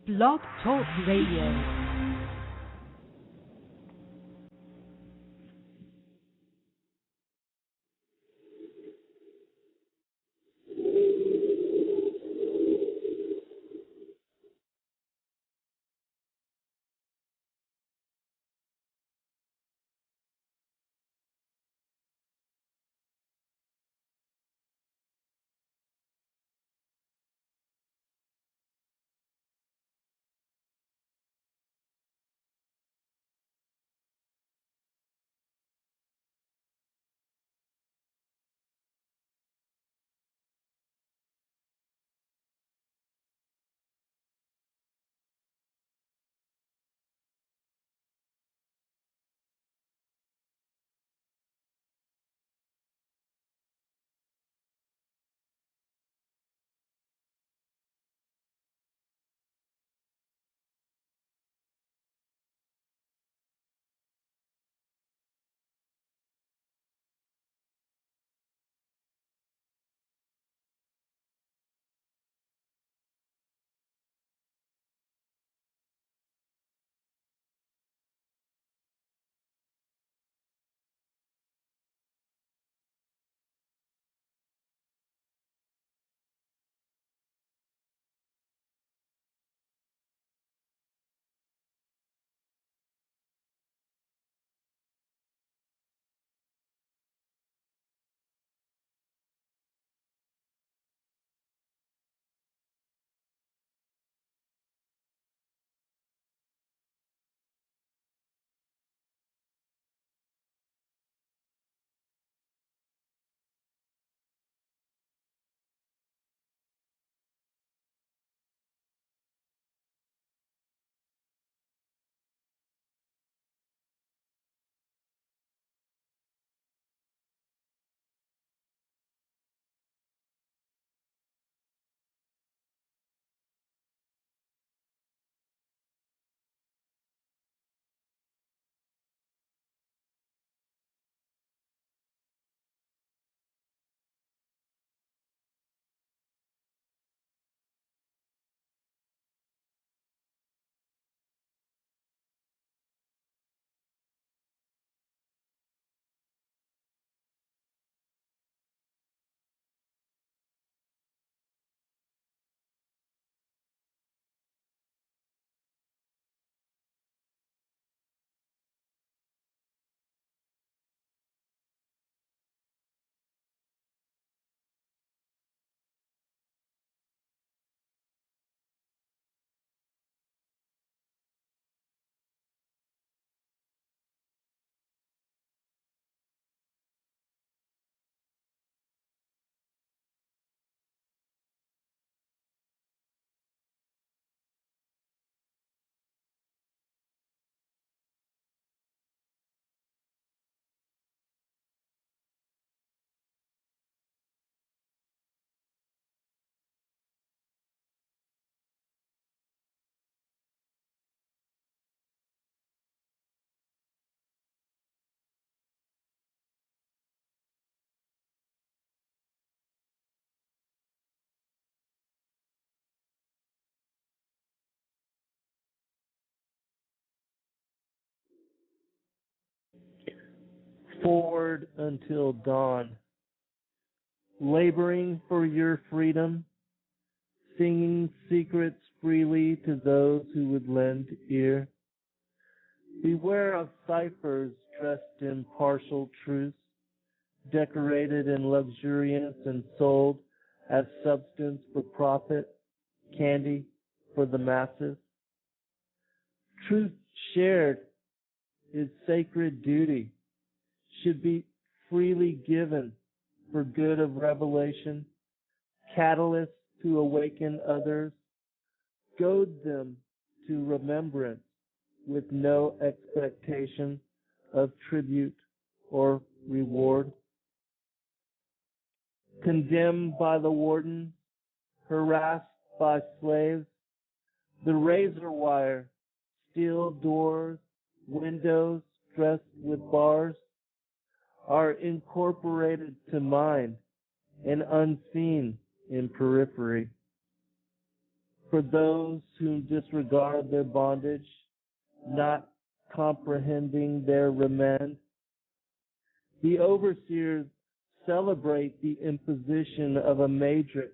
Blog Talk Radio. Forward until dawn, laboring for your freedom, singing secrets freely to those who would lend ear. Beware of ciphers dressed in partial truth, decorated in luxuriance and sold as substance for profit, candy for the masses. Truth shared is sacred duty, should be freely given for good of revelation, catalyst to awaken others, goad them to remembrance with no expectation of tribute or reward. Condemned by the warden, harassed by slaves, the razor wire, steel doors, windows dressed with bars, are incorporated to mind and unseen in periphery. for those who disregard their bondage, not comprehending their remand. The overseers celebrate the imposition of a matrix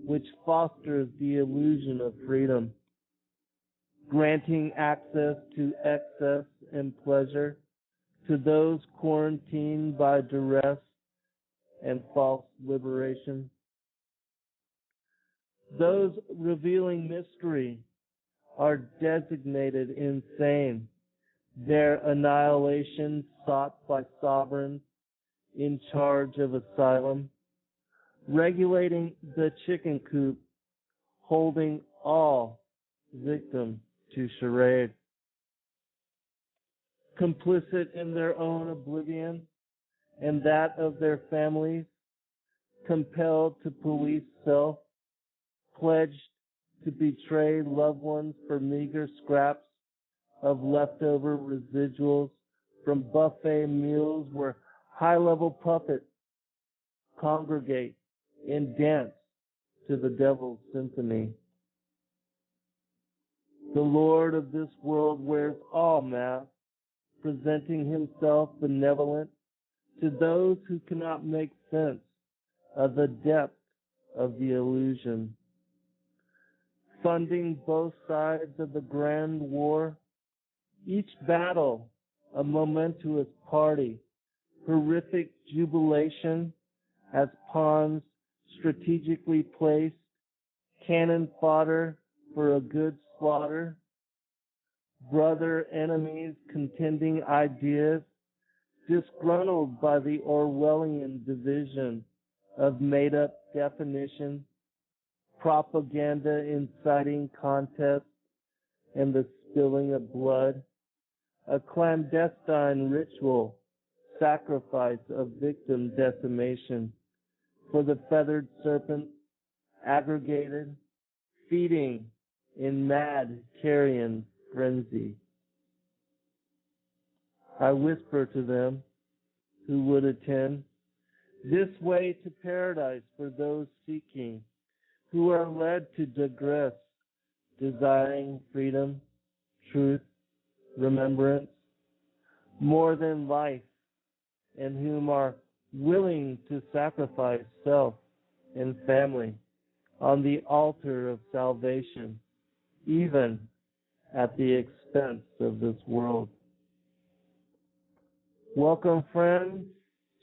which fosters the illusion of freedom, granting access to excess and pleasure to those quarantined by duress and false liberation. Those revealing mystery are designated insane, their annihilation sought by sovereigns in charge of asylum, regulating the chicken coop, holding all victims to charade. Complicit in their own oblivion and that of their families, compelled to police self, pledged to betray loved ones for meager scraps of leftover residuals from buffet meals where high-level puppets congregate and dance to the devil's symphony. The Lord of this world wears all masks, presenting himself benevolent to those who cannot make sense of the depth of the illusion. Funding both sides of the grand war, each battle a momentous party, horrific jubilation as pawns strategically placed, cannon fodder for a good slaughter, brother enemies contending ideas, disgruntled by the Orwellian division of made-up definition, propaganda inciting contests and the spilling of blood, a clandestine ritual, sacrifice of victim decimation for the feathered serpents, aggregated, feeding in mad carrion frenzy. I whisper to them who would attend, this way to paradise for those seeking, who are led to digress, desiring freedom, truth, remembrance, more than life, and whom are willing to sacrifice self and family on the altar of salvation, even at the expense of this world. Welcome, friends,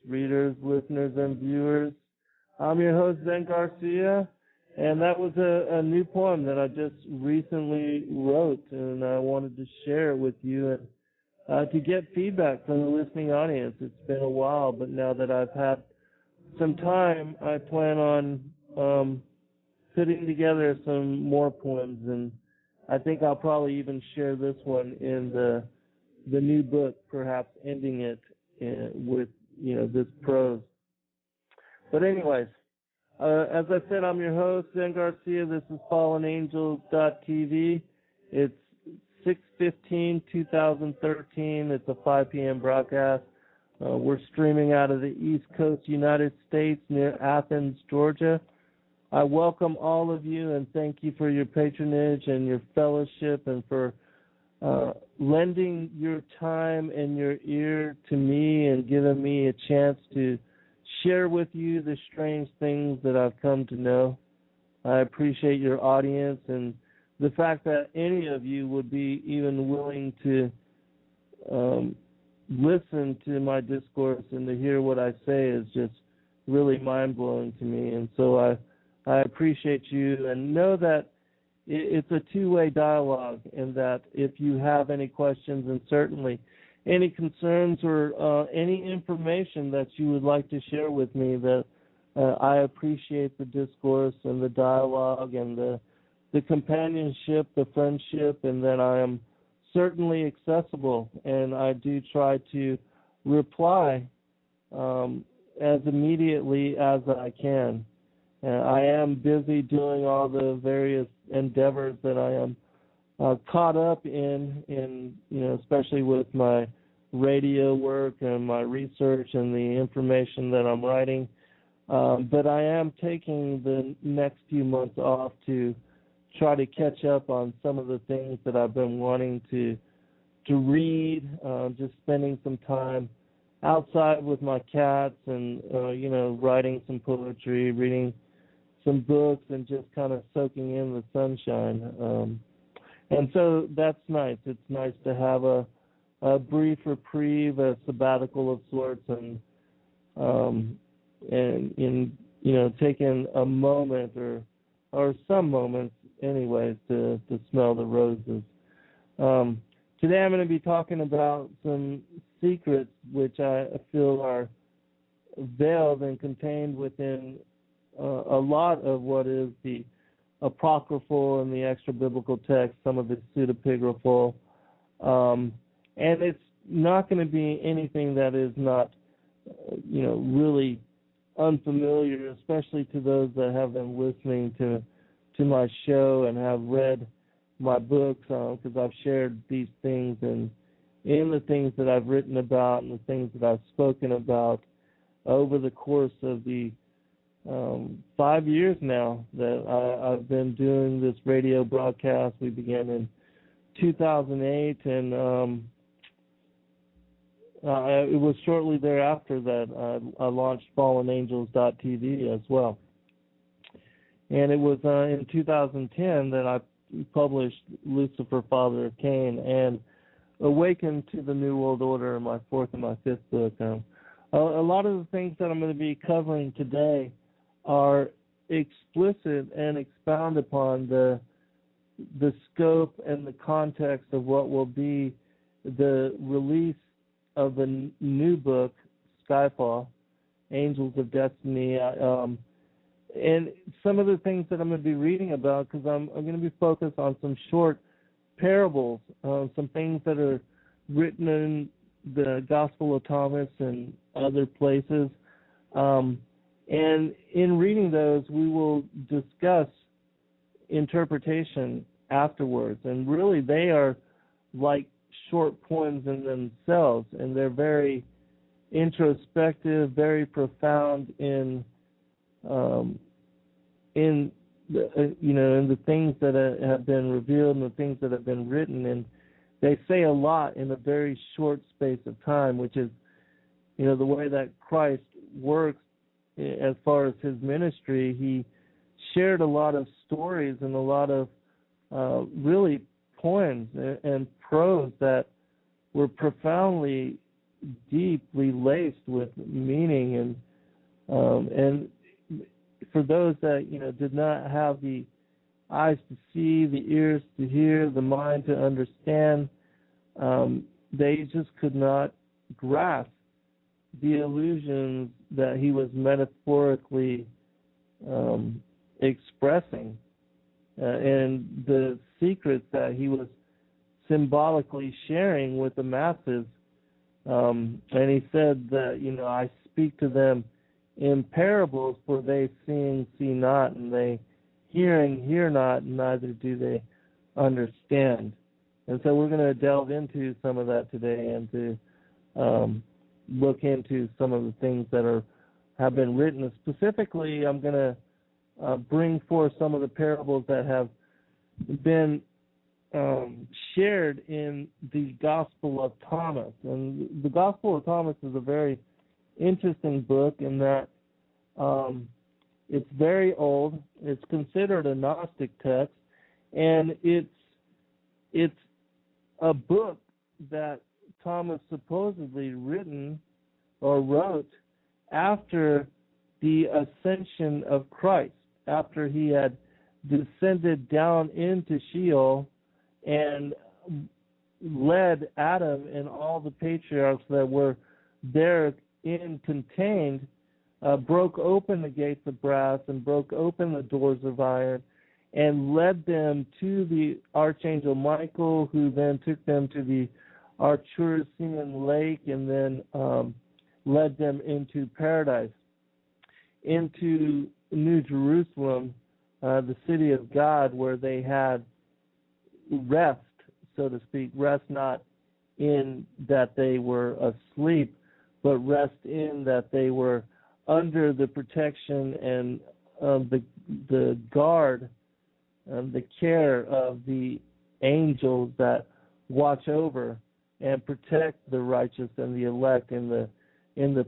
readers, listeners, and viewers. I'm your host, Zen Garcia, and that was a new poem that I just recently wrote, and I wanted to share it with you and to get feedback from the listening audience. It's been a while, but now that I've had some time, I plan on putting together some more poems, and I think I'll probably even share this one in the new book, perhaps ending it with, this prose. But anyways, as I said, I'm your host, Zen Garcia. This is FallenAngels.tv. It's 6/15/2013. It's a 5 p.m. broadcast. We're streaming out of the East Coast, United States, near Athens, Georgia. I welcome all of you and thank you for your patronage and your fellowship and for lending your time and your ear to me and giving me a chance to share with you the strange things that I've come to know. I appreciate your audience and the fact that any of you would be even willing to listen to my discourse and to hear what I say is just really mind-blowing to me. And so I appreciate you and know that it's a two-way dialogue, and that if you have any questions and certainly any concerns or any information that you would like to share with me, that I appreciate the discourse and the dialogue and the companionship, the friendship, and that I am certainly accessible, and I do try to reply as immediately as I can. I am busy doing all the various endeavors that I am caught up in, especially with my radio work and my research and the information that I'm writing. But I am taking the next few months off to try to catch up on some of the things that I've been wanting to read, just spending some time outside with my cats and, writing some poetry, reading some books, and just kind of soaking in the sunshine. And so that's nice. It's nice to have a brief reprieve, a sabbatical of sorts, and taking a moment or some moments anyways to smell the roses. Today I'm going to be talking about some secrets which I feel are veiled and contained within a lot of what is the apocryphal and the extra-biblical text, some of the pseudepigraphal. And it's not going to be anything that is not, really unfamiliar, especially to those that have been listening to my show and have read my books, because I've shared these things in the things that I've written about and the things that I've spoken about over the course of the 5 years now that I've been doing this radio broadcast. We began in 2008, and it was shortly thereafter that I launched FallenAngels.tv as well. And it was in 2010 that I published Lucifer, Father of Cain, and Awakened to the New World Order, my fourth and my fifth book. A lot of the things that I'm going to be covering today are explicit and expound upon the scope and the context of what will be the release of the new book, Skyfall, Angels of Destiny, and some of the things that I'm going to be reading about, because I'm going to be focused on some short parables, some things that are written in the Gospel of Thomas and other places. And in reading those, we will discuss interpretation afterwards. And really, they are like short poems in themselves, and they're very introspective, very profound in the things that have been revealed and the things that have been written, and they say a lot in a very short space of time, which is, the way that Christ works as far as his ministry. He shared a lot of stories and a lot of really poems and prose that were profoundly, deeply laced with meaning, and for those that did not have the eyes to see, the ears to hear, the mind to understand, they just could not grasp the illusions that he was metaphorically expressing, and the secrets that he was symbolically sharing with the masses. And he said that, I speak to them in parables, for they seeing see not, and they hearing hear not, and neither do they understand. And so we're going to delve into some of that today, and to look into some of the things that have been written. Specifically, I'm going to bring forth some of the parables that have been shared in the Gospel of Thomas. And the Gospel of Thomas is a very interesting book in that it's very old. It's considered a Gnostic text, and it's a book that Thomas supposedly written or wrote after the ascension of Christ, after he had descended down into Sheol and led Adam and all the patriarchs that were therein contained, broke open the gates of brass and broke open the doors of iron, and led them to the Archangel Michael, who then took them to the Arturian lake, and then led them into paradise, into New Jerusalem, the city of God, where they had rest, so to speak. Rest not in that they were asleep, but rest in that they were under the protection and the guard the care of the angels that watch over and protect the righteous and the elect in the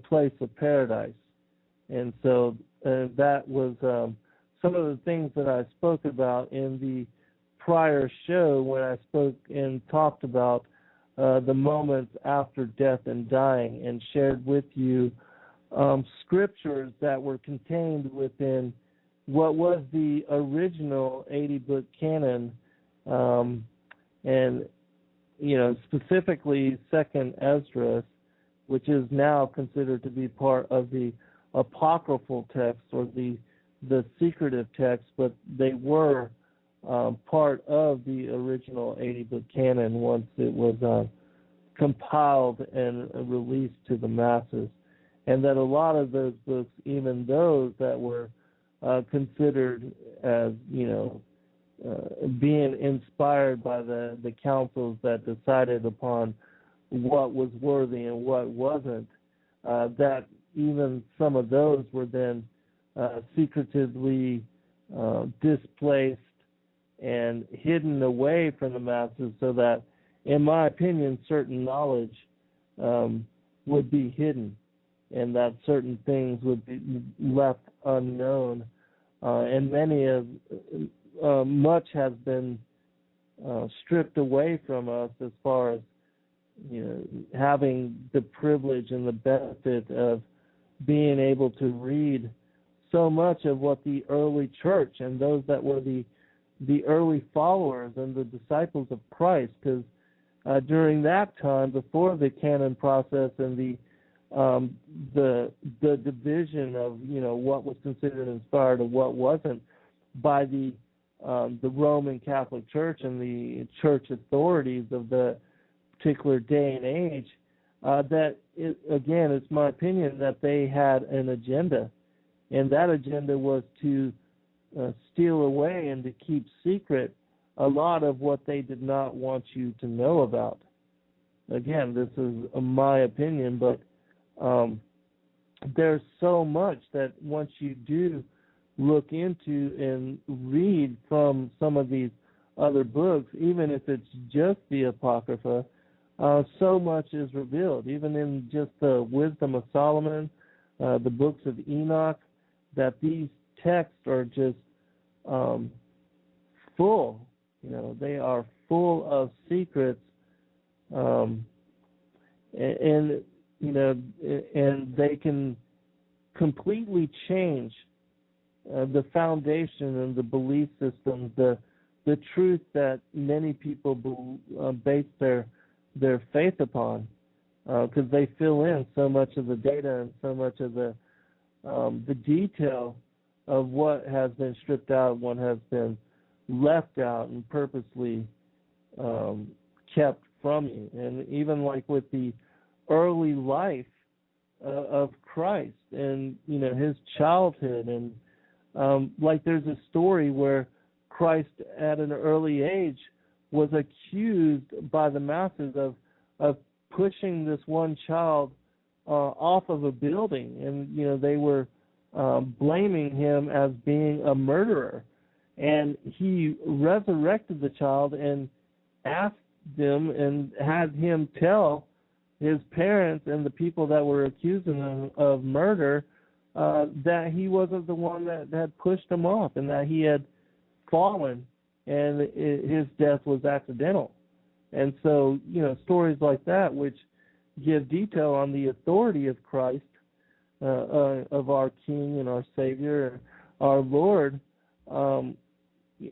place of paradise. And so that was some of the things that I spoke about in the prior show when I spoke and talked about the moments after death and dying, and shared with you scriptures that were contained within what was the original 80-book canon, and specifically Second Esdras, which is now considered to be part of the apocryphal text or the secretive text, but they were part of the original 80-book canon once it was compiled and released to the masses. And that a lot of those books, even those that were considered as, being inspired by the councils that decided upon what was worthy and what wasn't, that even some of those were then secretively displaced and hidden away from the masses, so that, in my opinion, certain knowledge would be hidden, and that certain things would be left unknown, and much has been stripped away from us as far as having the privilege and the benefit of being able to read so much of what the early church and those that were the early followers and the disciples of Christ, because during that time, before the canon process and the division of what was considered inspired and what wasn't by the Roman Catholic Church and the church authorities of the particular day and age, it's my opinion that they had an agenda, and that agenda was to steal away and to keep secret a lot of what they did not want you to know about. Again, this is my opinion, but there's so much that once you do look into and read from some of these other books, even if it's just the Apocrypha, so much is revealed. Even in just the Wisdom of Solomon, the books of Enoch, that these texts are just full. They are full of secrets, and they can completely change the foundation and the belief systems, the truth that many people base their faith upon, because they fill in so much of the data and so much of the detail of what has been stripped out, what has been left out and purposely kept from you. And even like with the early life of Christ and his childhood, and like there's a story where Christ at an early age was accused by the masses of pushing this one child off of a building, and they were blaming him as being a murderer. And he resurrected the child and asked them and had him tell his parents and the people that were accusing him of murder that he wasn't the one that had pushed him off, and that he had fallen and his death was accidental. And so, stories like that, which give detail on the authority of Christ, of our King and our Savior, our Lord,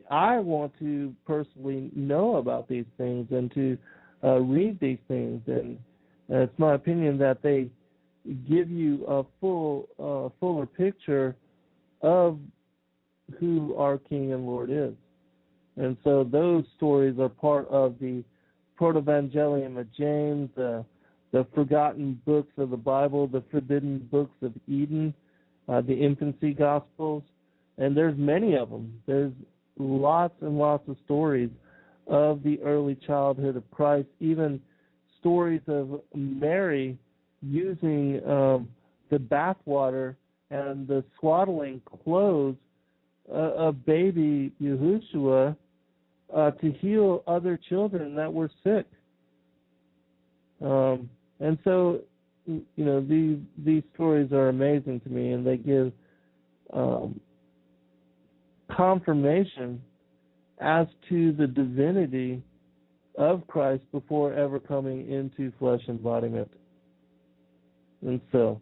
I want to personally know about these things and to read these things. And it's my opinion that they give you a fuller picture of who our King and Lord is. And so those stories are part of the Protevangelium of James, the forgotten books of the Bible, the forbidden books of Eden, the infancy Gospels, and there's many of them. There's lots and lots of stories of the early childhood of Christ, even stories of Mary using the bathwater and the swaddling clothes a baby Yahushua to heal other children that were sick. And so, these stories are amazing to me, and they give confirmation as to the divinity of Christ before ever coming into flesh embodiment. And so,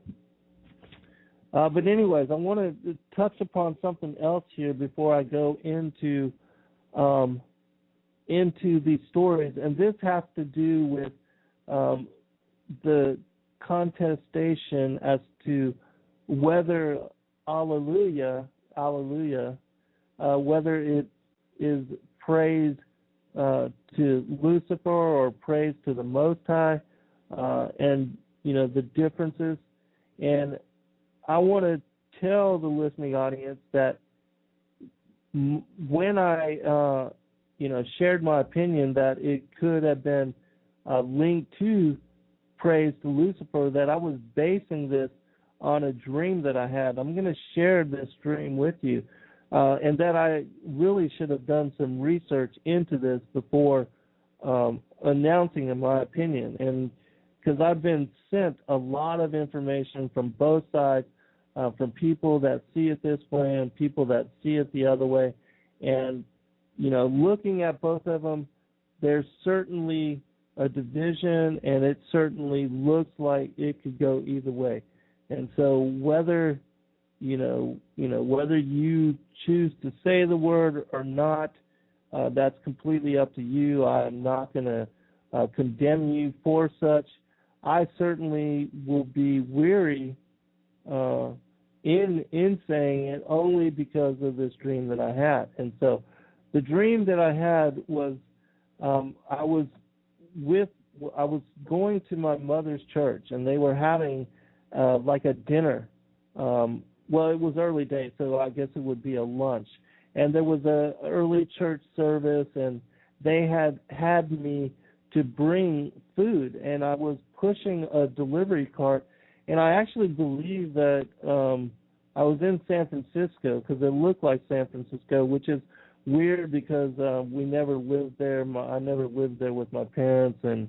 but anyways, I want to touch upon something else here before I go into these stories, and this has to do with the contestation as to whether Alleluia, whether it is praise to Lucifer or praise to the Most High, and the differences. And I want to tell the listening audience that when I shared my opinion that it could have been linked to praise to Lucifer, that I was basing this on a dream that I had. I'm going to share this dream with you, and that I really should have done some research into this before announcing in my opinion. And because I've been sent a lot of information from both sides, from people that see it this way and people that see it the other way. And, looking at both of them, there's certainly a division, and it certainly looks like it could go either way. And so whether you choose to say the word or not, that's completely up to you. I'm not going to condemn you for such. I certainly will be weary in saying it only because of this dream that I had. And so the dream that I had was I was going to my mother's church, and they were having like a dinner. Well, it was early days, so I guess it would be a lunch. And there was a early church service, and they had me to bring food, and I was pushing a delivery cart, and I actually believe that I was in San Francisco, because it looked like San Francisco, which is weird because we never lived there. I never lived there with my parents, and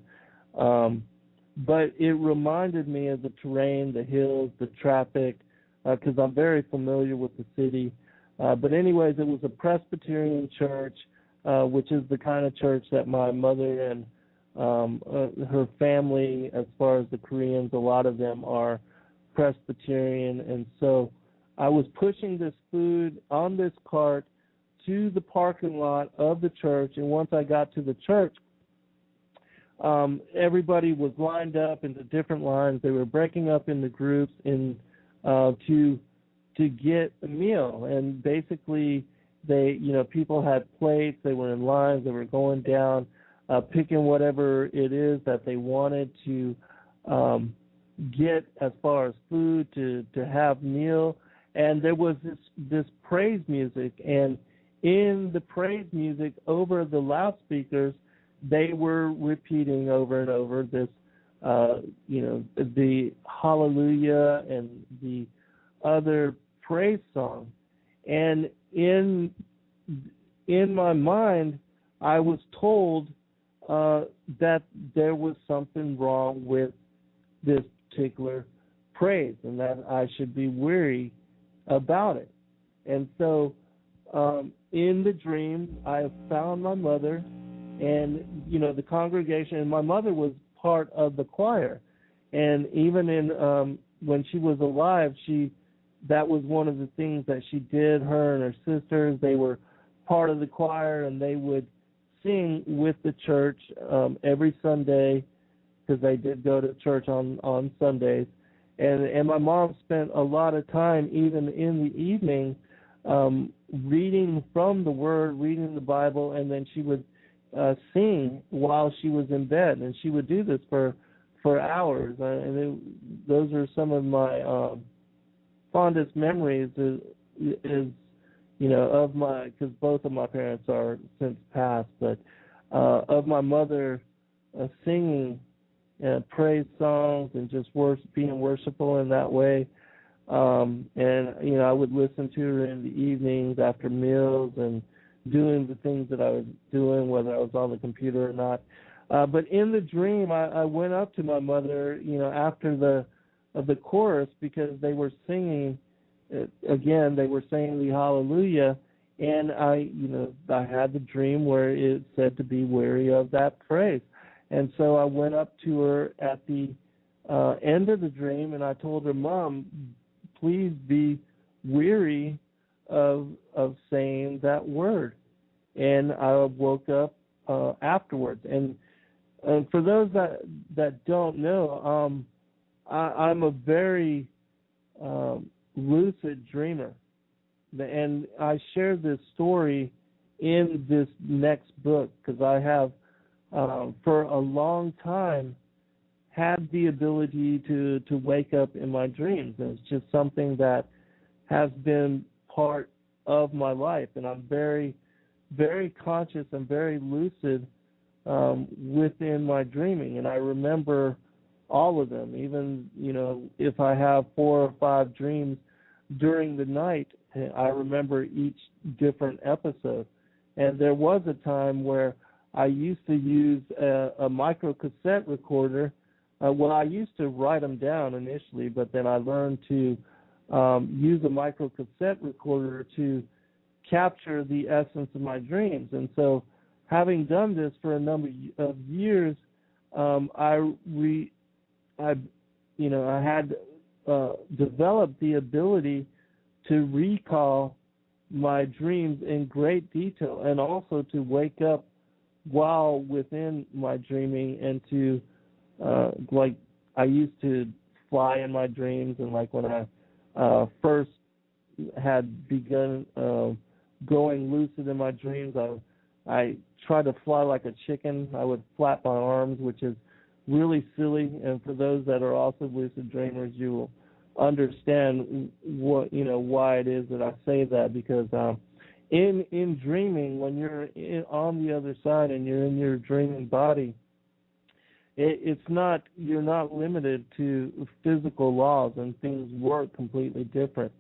but it reminded me of the terrain, the hills, the traffic, because I'm very familiar with the city. But anyways, it was a Presbyterian church, which is the kind of church that my mother and her family, as far as the Koreans, a lot of them are Presbyterian. And so I was pushing this food on this cart to the parking lot of the church, and once I got to the church, everybody was lined up into different lines. They were breaking up into groups to get a meal, and basically people had plates. They were in lines. They were going down, picking whatever it is that they wanted to get as far as food to have meal. And there was this praise music, and in the praise music over the loudspeakers, they were repeating over and over this, the Hallelujah and the other praise song. And in my mind, I was told that there was something wrong with this particular praise, and that I should be weary about it. And so in the dream, I found my mother and, the congregation, and my mother was part of the choir. And even in when she was alive, that was one of the things that she did. Her and her sisters, they were part of the choir, and they would sing with the church every Sunday, because they did go to church on Sundays. And my mom spent a lot of time, even in the evening, reading from the Word, reading the Bible, and then she would sing while she was in bed, and she would do this for hours. Those are some of my fondest memories. Of my, because both of my parents are since passed, but of my mother singing praise songs and just being worshipful in that way. And, I would listen to her in the evenings after meals and doing the things that I was doing, whether I was on the computer or not. But in the dream, I went up to my mother, after the chorus, because they were singing, again, they were saying the Hallelujah, and I had the dream where it said to be wary of that phrase. And so I went up to her at the end of the dream, and I told her, Mom, please be weary of saying that word. And I woke up afterwards. And for those that don't know, I'm a very lucid dreamer. And I share this story in this next book because I have, for a long time, had the ability to wake up in my dreams. And it's just something that has been part of my life. And I'm very, very conscious and very lucid within my dreaming. And I remember all of them, even, if I have 4 or 5 dreams during the night, I remember each different episode. And there was a time where I used to use a microcassette recorder. I used to write them down initially, but then I learned to use a microcassette recorder to capture the essence of my dreams. And so, having done this for a number of years, I had developed the ability to recall my dreams in great detail, and also to wake up while within my dreaming, and to I used to fly in my dreams, and like when I first had begun going lucid in my dreams, I tried to fly like a chicken. I would flap my arms, which is really silly, and for those that are also lucid dreamers, you will understand why it is that I say that, because in dreaming, when you're on the other side and you're in your dreaming body, you're not limited to physical laws, and things work completely different.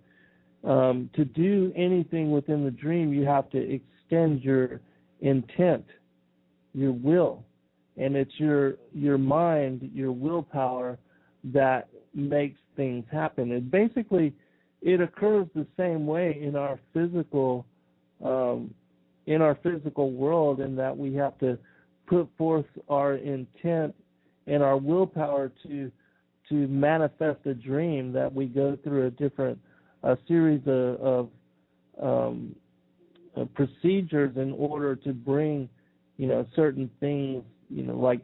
To do anything within the dream, you have to extend your intent, your will, and it's your mind, your willpower that makes things happen. And basically, it occurs the same way in our physical world, in that we have to put forth our intent and our willpower to manifest a dream, that we go through a series of procedures in order to bring certain things, like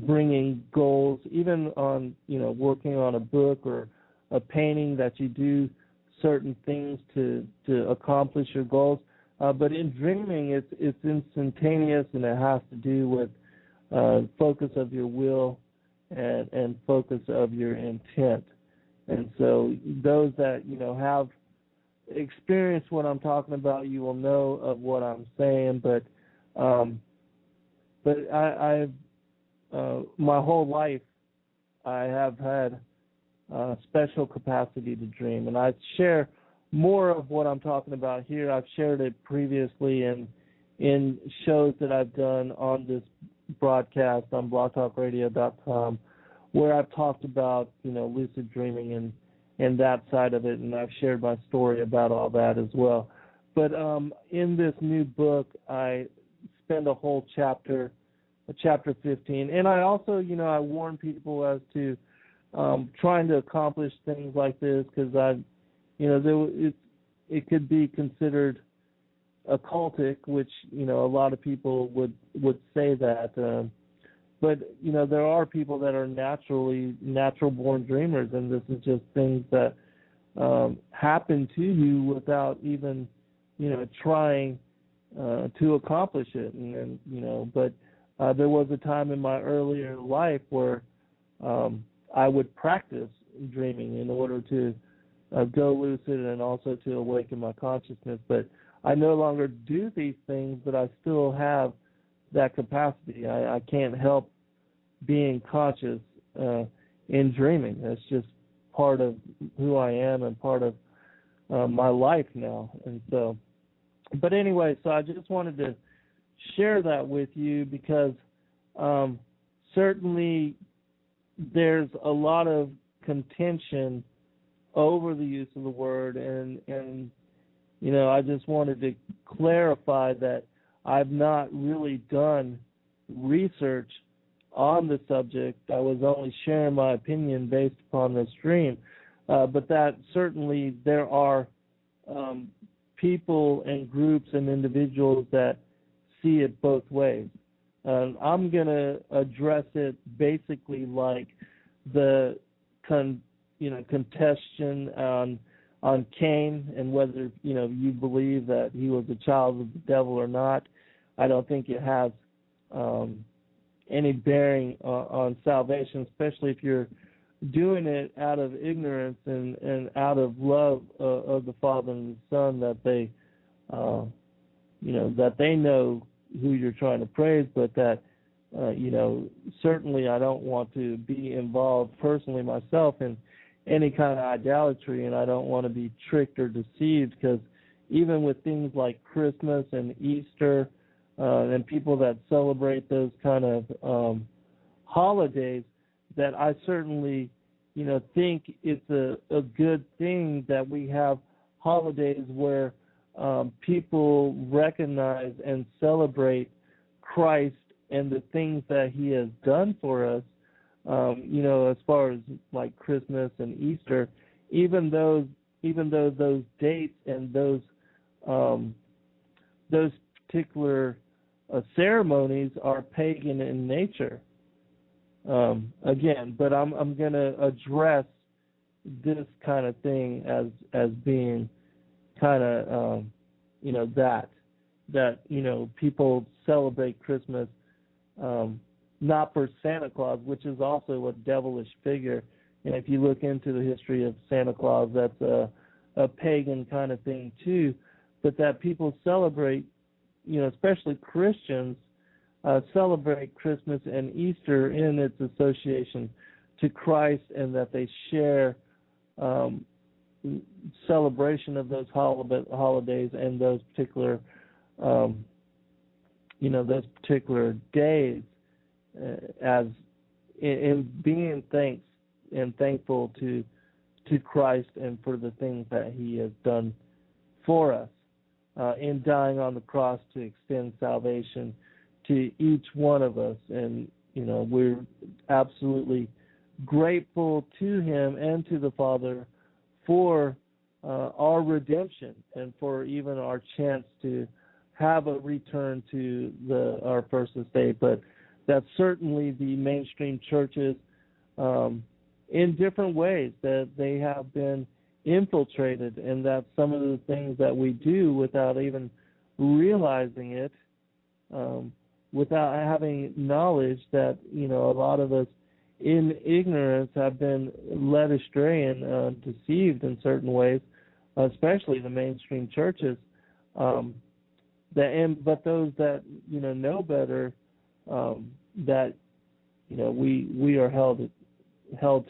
bringing goals, even on working on a book or a painting, that you do certain things to accomplish your goals. But in dreaming, it's instantaneous, and it has to do with focus of your will and focus of your intent. And so those that have experienced what I'm talking about, you will know of what I'm saying. But I've my whole life I have had special capacity to dream, and I share more of what I'm talking about here. I've shared it previously in shows that I've done on this broadcast on blogtalkradio.com, where I've talked about lucid dreaming and that side of it, and I've shared my story about all that as well. But in this new book, I spend a whole chapter 15, and I also I warn people as to trying to accomplish things like this, because it could be considered occultic, which a lot of people would say that. But there are people that are natural born dreamers, and this is just things that happen to you without even trying to accomplish it. But there was a time in my earlier life where I would practice dreaming in order to go lucid and also to awaken my consciousness. But I no longer do these things, but I still have that capacity. I can't help being conscious in dreaming. That's just part of who I am and part of my life now. And so, but anyway, so I just wanted to share that with you because certainly there's a lot of contention over the use of the word, and you know, I just wanted to clarify that I've not really done research on the subject. I was only sharing my opinion based upon the stream, but that certainly there are people and groups and individuals that see it both ways. I'm going to address it basically like the contestation on Cain and whether you believe that he was a child of the devil or not. I don't think it has any bearing on salvation, especially if you're doing it out of ignorance and out of love of the Father and the Son, that they that they know who you're trying to praise, but that certainly I don't want to be involved personally myself in any kind of idolatry, and I don't want to be tricked or deceived, because even with things like Christmas and Easter and people that celebrate those kind of holidays, that I certainly think it's a good thing that we have holidays where people recognize and celebrate Christ and the things that he has done for us. As far as like Christmas and Easter, even though those dates and those particular ceremonies are pagan in nature. Again, but I'm going to address this kind of thing as being kind of that people celebrate Christmas not for Santa Claus, which is also a devilish figure. And if you look into the history of Santa Claus, that's a pagan kind of thing too. But that people celebrate, especially Christians, celebrate Christmas and Easter in its association to Christ, and that they share celebration of those holidays and those particular days as in being thankful to Christ and for the things that he has done for us in dying on the cross to extend salvation to each one of us. And we're absolutely grateful to him and to the Father for our redemption and for even our chance to have a return to our first estate. But that's certainly the mainstream churches in different ways that they have been infiltrated, and that some of the things that we do without even realizing it, without having knowledge, that a lot of us in ignorance have been led astray and deceived in certain ways, especially the mainstream churches. But those that know better, that we are held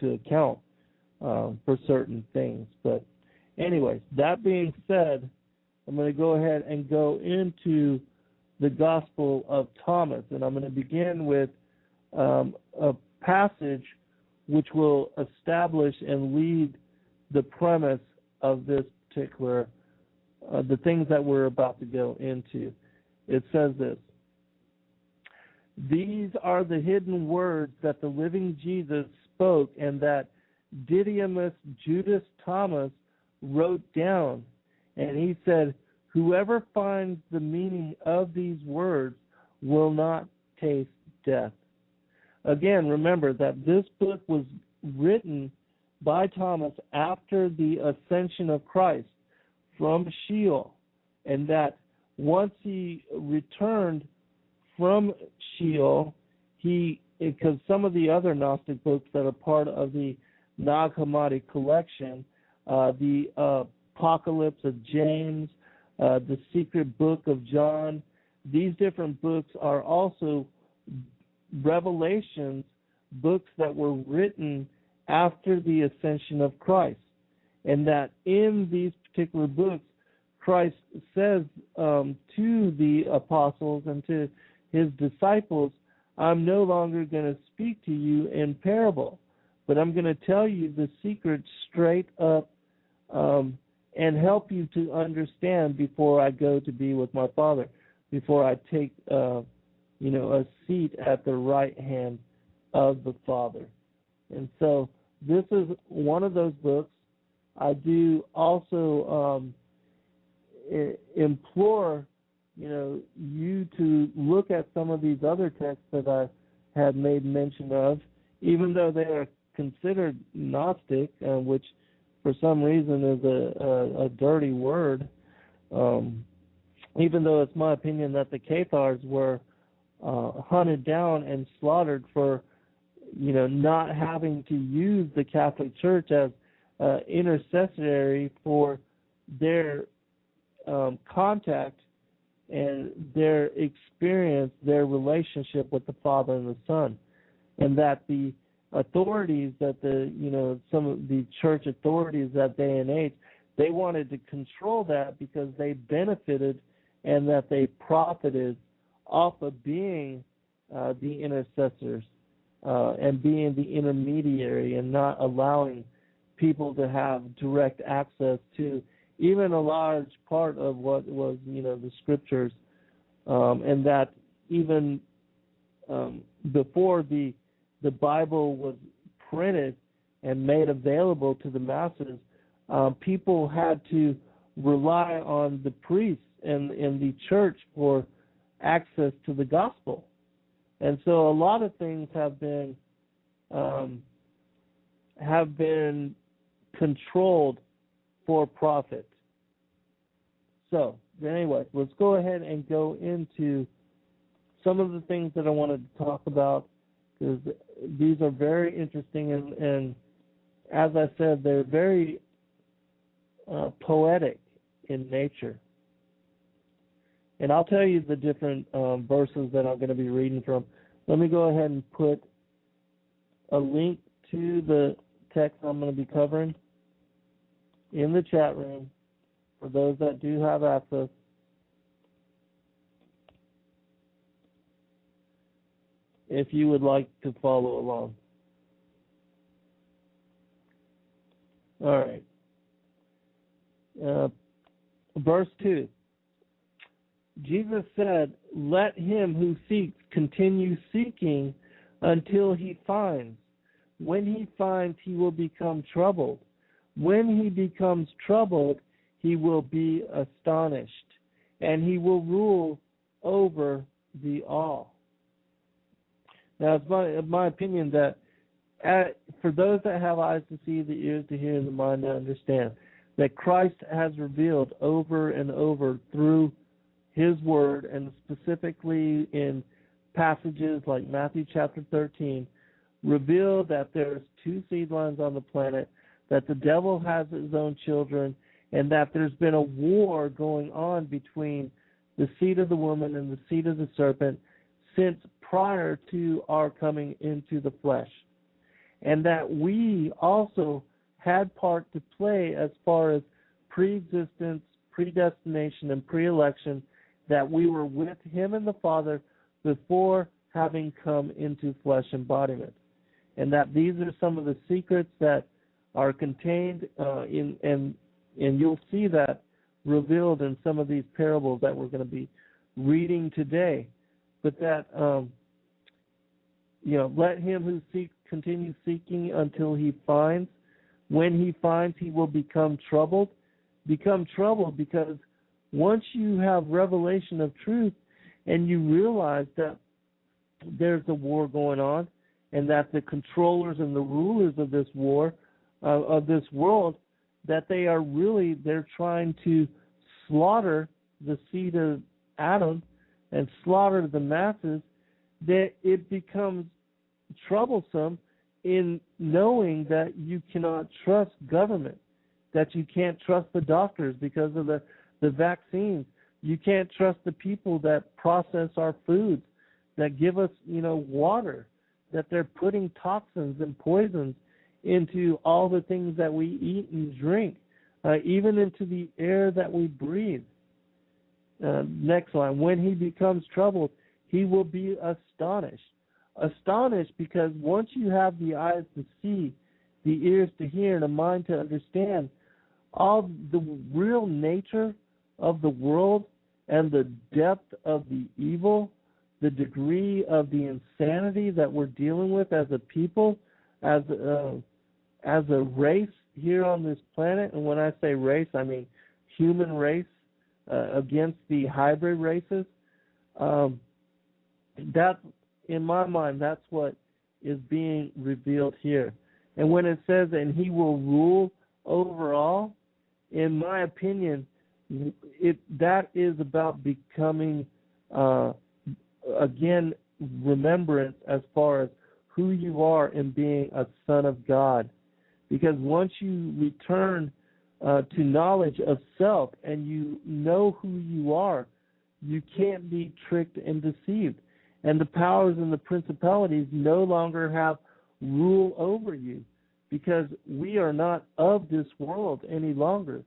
to account for certain things. But anyways, that being said, I'm going to go ahead and go into the Gospel of Thomas, and I'm going to begin with a passage which will establish and lead the premise of this particular the things that we're about to go into. It says this: "These are the hidden words that the living Jesus spoke, and that Didymus Judas Thomas wrote down. And he said, 'Whoever finds the meaning of these words will not taste death.'" Again, remember that this book was written by Thomas after the ascension of Christ from Sheol, and that once he returned from Sheol, because some of the other Gnostic books that are part of the Nag Hammadi collection, the Apocalypse of James, the Secret Book of John, these different books are also revelations, books that were written after the ascension of Christ. And that in these particular books, Christ says to the apostles and to his disciples, I'm no longer going to speak to you in parable, but I'm going to tell you the secret straight up and help you to understand before I go to be with my Father, before I take a seat at the right hand of the Father. And so this is one of those books. I do also implore you to look at some of these other texts that I had made mention of, even though they are considered Gnostic, which for some reason is a dirty word, even though it's my opinion that the Cathars were hunted down and slaughtered for not having to use the Catholic Church as intercessory for their contact and their experience, their relationship with the Father and the Son, and that the authorities that some of the church authorities that day and age, they wanted to control that because they benefited and that they profited off of being the intercessors and being the intermediary and not allowing people to have direct access to even a large part of what was, the scriptures, and that even before the Bible was printed and made available to the masses, people had to rely on the priests and the church for access to the gospel. And so a lot of things have been controlled for profit. So, anyway, let's go ahead and go into some of the things that I wanted to talk about, because these are very interesting, and as I said, they're very poetic in nature. And I'll tell you the different verses that I'm going to be reading from. Let me go ahead and put a link to the text I'm going to be covering in the chat room for those that do have access. If you would like to follow along. All right. Verse 2. Jesus said, "Let him who seeks continue seeking until he finds. When he finds, he will become troubled. When he becomes troubled, he will be astonished, and he will rule over the all." Now, it's my opinion that for those that have eyes to see, the ears to hear, and the mind to understand, that Christ has revealed over and over through his word, and specifically in passages like Matthew chapter 13, revealed that there's two seed lines on the planet, that the devil has his own children, and that there's been a war going on between the seed of the woman and the seed of the serpent since prior to our coming into the flesh. And that we also had part to play as far as pre-existence, predestination, and pre-election, that we were with him and the Father before having come into flesh embodiment. And that these are some of the secrets that are contained and you'll see that revealed in some of these parables that we're going to be reading today. But that, let him who seeks continue seeking until he finds. When he finds, he will become troubled. Become troubled because once you have revelation of truth and you realize that there's a war going on and that the controllers and the rulers of this war, of this world, that they're trying to slaughter the seed of Adam and slaughter the masses, that it becomes troublesome in knowing that you cannot trust government, that you can't trust the doctors because of the vaccines. You can't trust the people that process our foods, that give us, water, that they're putting toxins and poisons into all the things that we eat and drink, even into the air that we breathe. Next line, when he becomes troubled, he will be astonished. Astonished because once you have the eyes to see, the ears to hear, and a mind to understand all the real nature of the world and the depth of the evil, the degree of the insanity that we're dealing with as a people, as a race here on this planet. And when I say race, I mean human race against the hybrid races. That, in my mind, that's what is being revealed here. And when it says, and he will rule over all, in my opinion, that is about becoming, again, remembrance as far as who you are in being a son of God. Because once you return to knowledge of self and you know who you are, you can't be tricked and deceived. And the powers and the principalities no longer have rule over you, because we are not of this world any longer,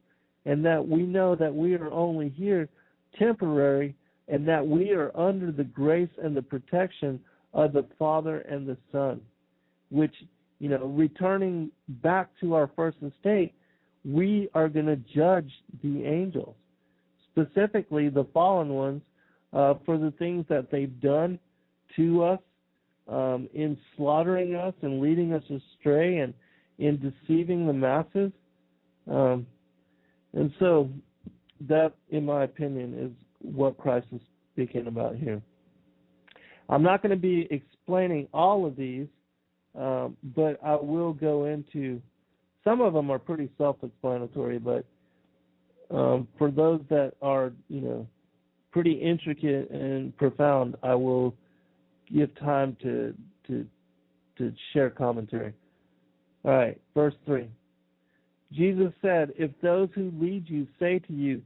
and that we know that we are only here temporary, and that we are under the grace and the protection of the Father and the Son, which, returning back to our first estate, we are going to judge the angels, specifically the fallen ones, for the things that they've done to us, in slaughtering us and leading us astray and in deceiving the masses. And so that, in my opinion, is what Christ is speaking about here. I'm not going to be explaining all of these, but I will go into, some of them are pretty self-explanatory, but for those that are, pretty intricate and profound, I will give time to share commentary. All right, verse 3. Jesus said, if those who lead you say to you,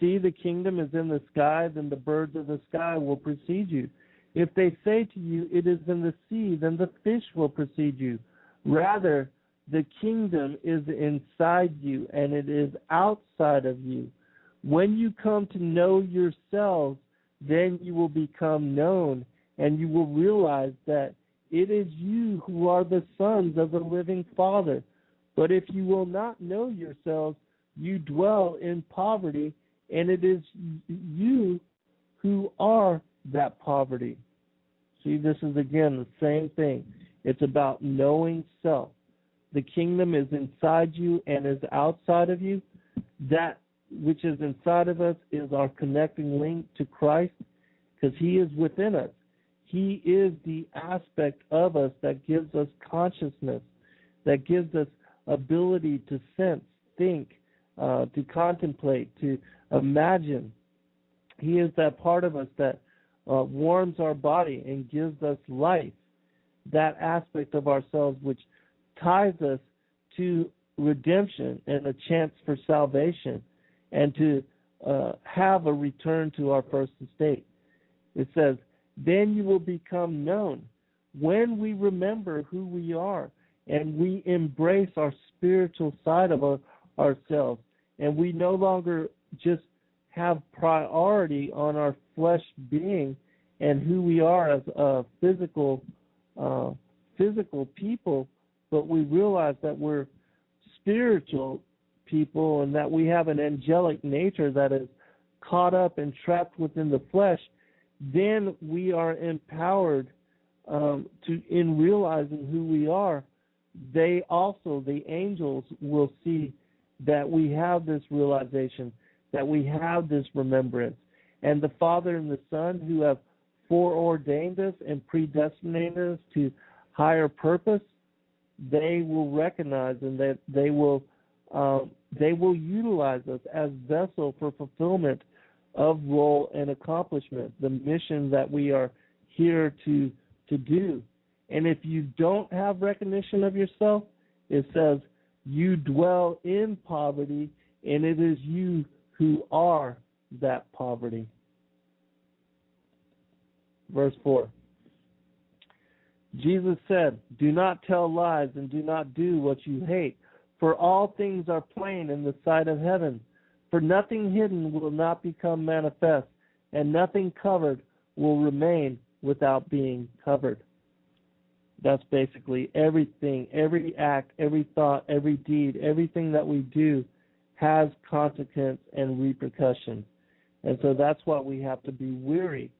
see, the kingdom is in the sky, then the birds of the sky will precede you. If they say to you, it is in the sea, then the fish will precede you. Rather, the kingdom is inside you, and it is outside of you. When you come to know yourselves, then you will become known, and you will realize that it is you who are the sons of the living Father. But if you will not know yourselves, you dwell in poverty, and it is you who are that poverty. See, this is again the same thing. It's about knowing self. The kingdom is inside you and is outside of you. That which is inside of us is our connecting link to Christ, because he is within us. He is the aspect of us that gives us consciousness, that gives us ability to sense, think, to contemplate, to imagine. He is that part of us that warms our body and gives us life, that aspect of ourselves which ties us to redemption and a chance for salvation, and to have a return to our first estate. It says, then you will become known. When we remember who we are and we embrace our spiritual side of ourselves, and we no longer just have priority on our flesh being and who we are as a physical people, but we realize that we're spiritual people and that we have an angelic nature that is caught up and trapped within the flesh, then we are empowered in realizing who we are. They also, the angels, will see that we have this realization, that we have this remembrance. And the Father and the Son, who have foreordained us and predestinated us to higher purpose, they will recognize and that they will utilize us as vessel for fulfillment of role and accomplishment, the mission that we are here to do. And if you don't have recognition of yourself, it says you dwell in poverty, and it is you who are that poverty. Verse 4. Jesus said, "Do not tell lies and do not do what you hate, for all things are plain in the sight of heaven. For nothing hidden will not become manifest, and nothing covered will remain without being covered." That's basically everything, every act, every thought, every deed, everything that we do has consequence and repercussions. And so that's why we have to be weary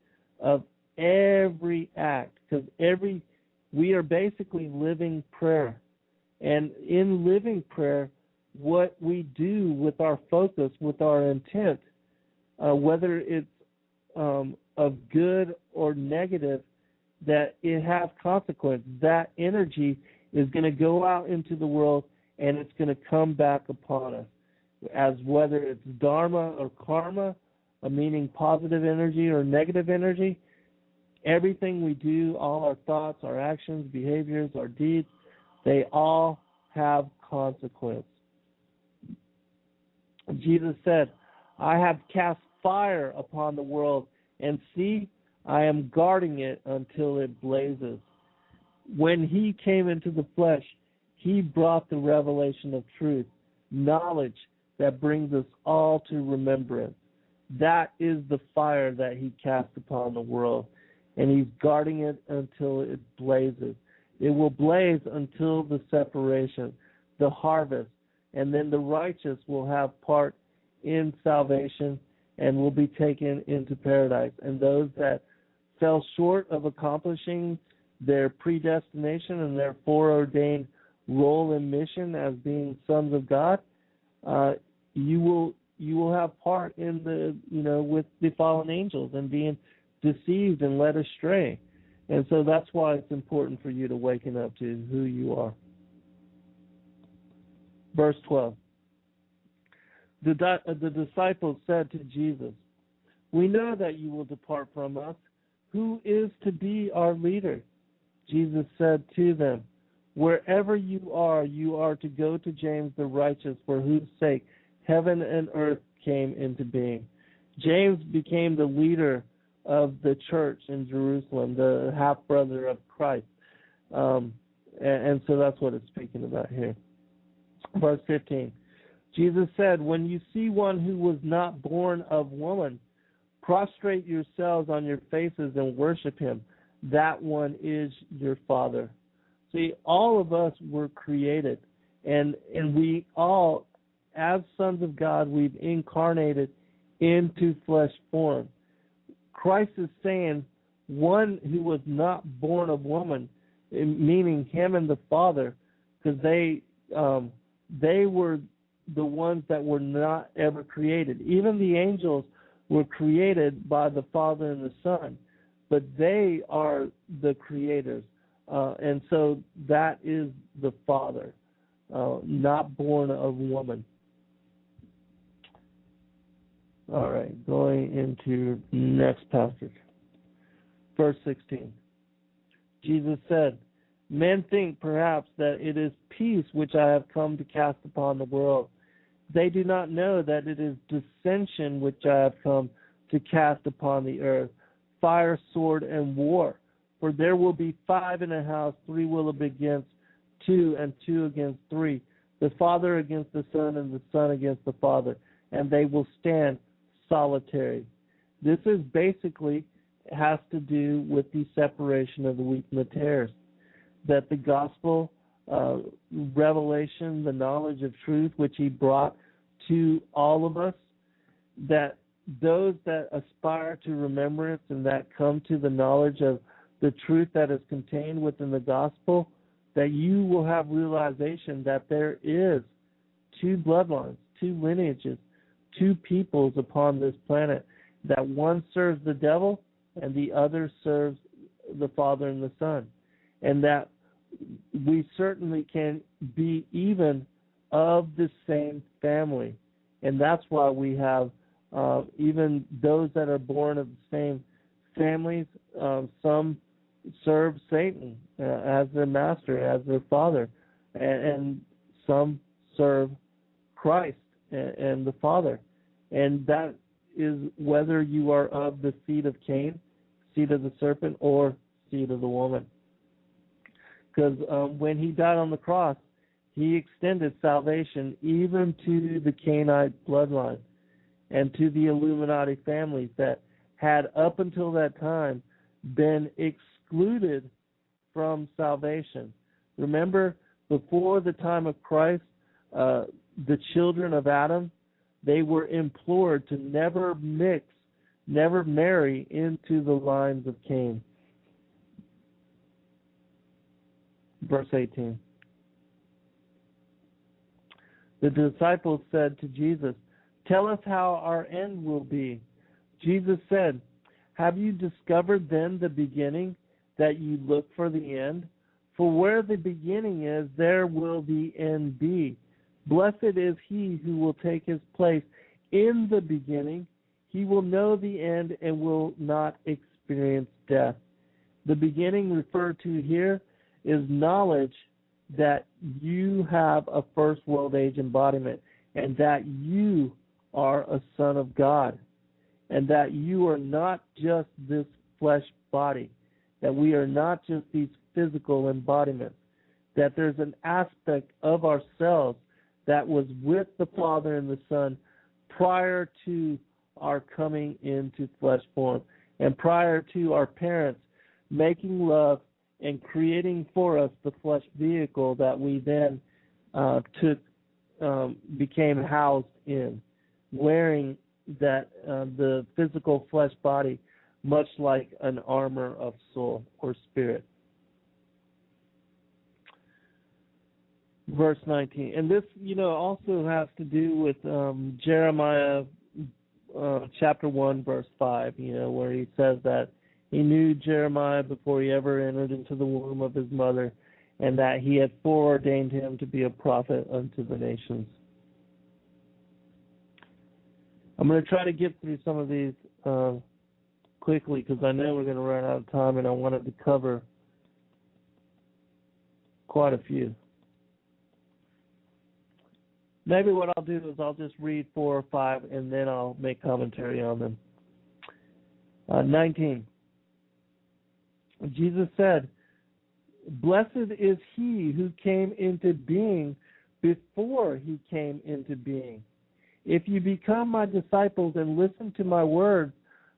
of every act, because we are basically living prayer. And in living prayer, what we do with our focus, with our intent, whether it's of good or negative, that it has consequence. That energy is going to go out into the world and it's going to come back upon us. As whether it's dharma or karma, meaning positive energy or negative energy, everything we do, all our thoughts, our actions, behaviors, our deeds, they all have consequence. Jesus said, "I have cast fire upon the world, and see, I am guarding it until it blazes." When he came into the flesh, he brought the revelation of truth, knowledge that brings us all to remembrance. That is the fire that he cast upon the world, and he's guarding it until it blazes. It will blaze until the separation, the harvest, and then the righteous will have part in salvation and will be taken into paradise. And those that fell short of accomplishing their predestination and their foreordained role and mission as being sons of God, you will have part in the with the fallen angels and being deceived and led astray. And so that's why it's important for you to waken up to who you are. Verse 12. The disciples said to Jesus, "We know that you will depart from us. Who is to be our leader?" Jesus said to them, "Wherever you are to go to James the righteous, for whose sake heaven and earth came into being." James became the leader of the church in Jerusalem, the half-brother of Christ. And so that's what it's speaking about here. Verse 15. Jesus said, "When you see one who was not born of woman, prostrate yourselves on your faces and worship him. That one is your Father." See, all of us were created, and we all, as sons of God, we've incarnated into flesh form. Christ is saying one who was not born of woman, meaning him and the Father, because they were the ones that were not ever created. Even the angels were created by the Father and the Son, but they are the creators. And so that is the Father, not born of woman. All right, going into next passage. Verse 16. Jesus said, "Men think perhaps that it is peace which I have come to cast upon the world. They do not know that it is dissension which I have come to cast upon the earth, fire, sword, and war. For there will be 5 in a house, 3 will be against 2, and 2 against 3, the father against the son, and the son against the father, and they will stand solitary." This is basically has to do with the separation of the wheat and the tares. That the gospel, revelation, the knowledge of truth, which he brought to all of us, that those that aspire to remembrance and that come to the knowledge of the truth that is contained within the gospel, that you will have realization that there is 2 bloodlines, 2 lineages, 2 peoples upon this planet, that one serves the devil and the other serves the Father and the Son, and that we certainly can be even of the same family. And that's why we have even those that are born of the same families, some serve Satan as their master, as their father, and some serve Christ and the Father. And that is whether you are of the seed of Cain, seed of the serpent, or seed of the woman. because when he died on the cross, he extended salvation even to the Cainite bloodline and to the Illuminati families that had up until that time been excluded from salvation. Remember, before the time of Christ, the children of Adam, they were implored to never mix, never marry into the lines of Cain. Verse 18. The disciples said to Jesus, "Tell us how our end will be." Jesus said, "Have you discovered then the beginning, that you look for the end? For where the beginning is, there will the end be. Blessed is he who will take his place in the beginning. He will know the end and will not experience death." The beginning referred to here is knowledge that you have a first world age embodiment, and that you are a son of God, and that you are not just this flesh body, that we are not just these physical embodiments, that there's an aspect of ourselves that was with the Father and the Son prior to our coming into flesh form, and prior to our parents making love and creating for us the flesh vehicle that we then became housed in, wearing that the physical flesh body, much like an armor of soul or spirit. Verse 19, and this, also has to do with Jeremiah chapter 1, verse 5, where he says that he knew Jeremiah before he ever entered into the womb of his mother, and that he had foreordained him to be a prophet unto the nations. I'm going to try to get through some of these quickly, because I know we're going to run out of time, and I wanted to cover quite a few. Maybe what I'll do is I'll just read 4 or 5, and then I'll make commentary on them. 19. Jesus said, "Blessed is he who came into being before he came into being. If you become my disciples and listen to my words,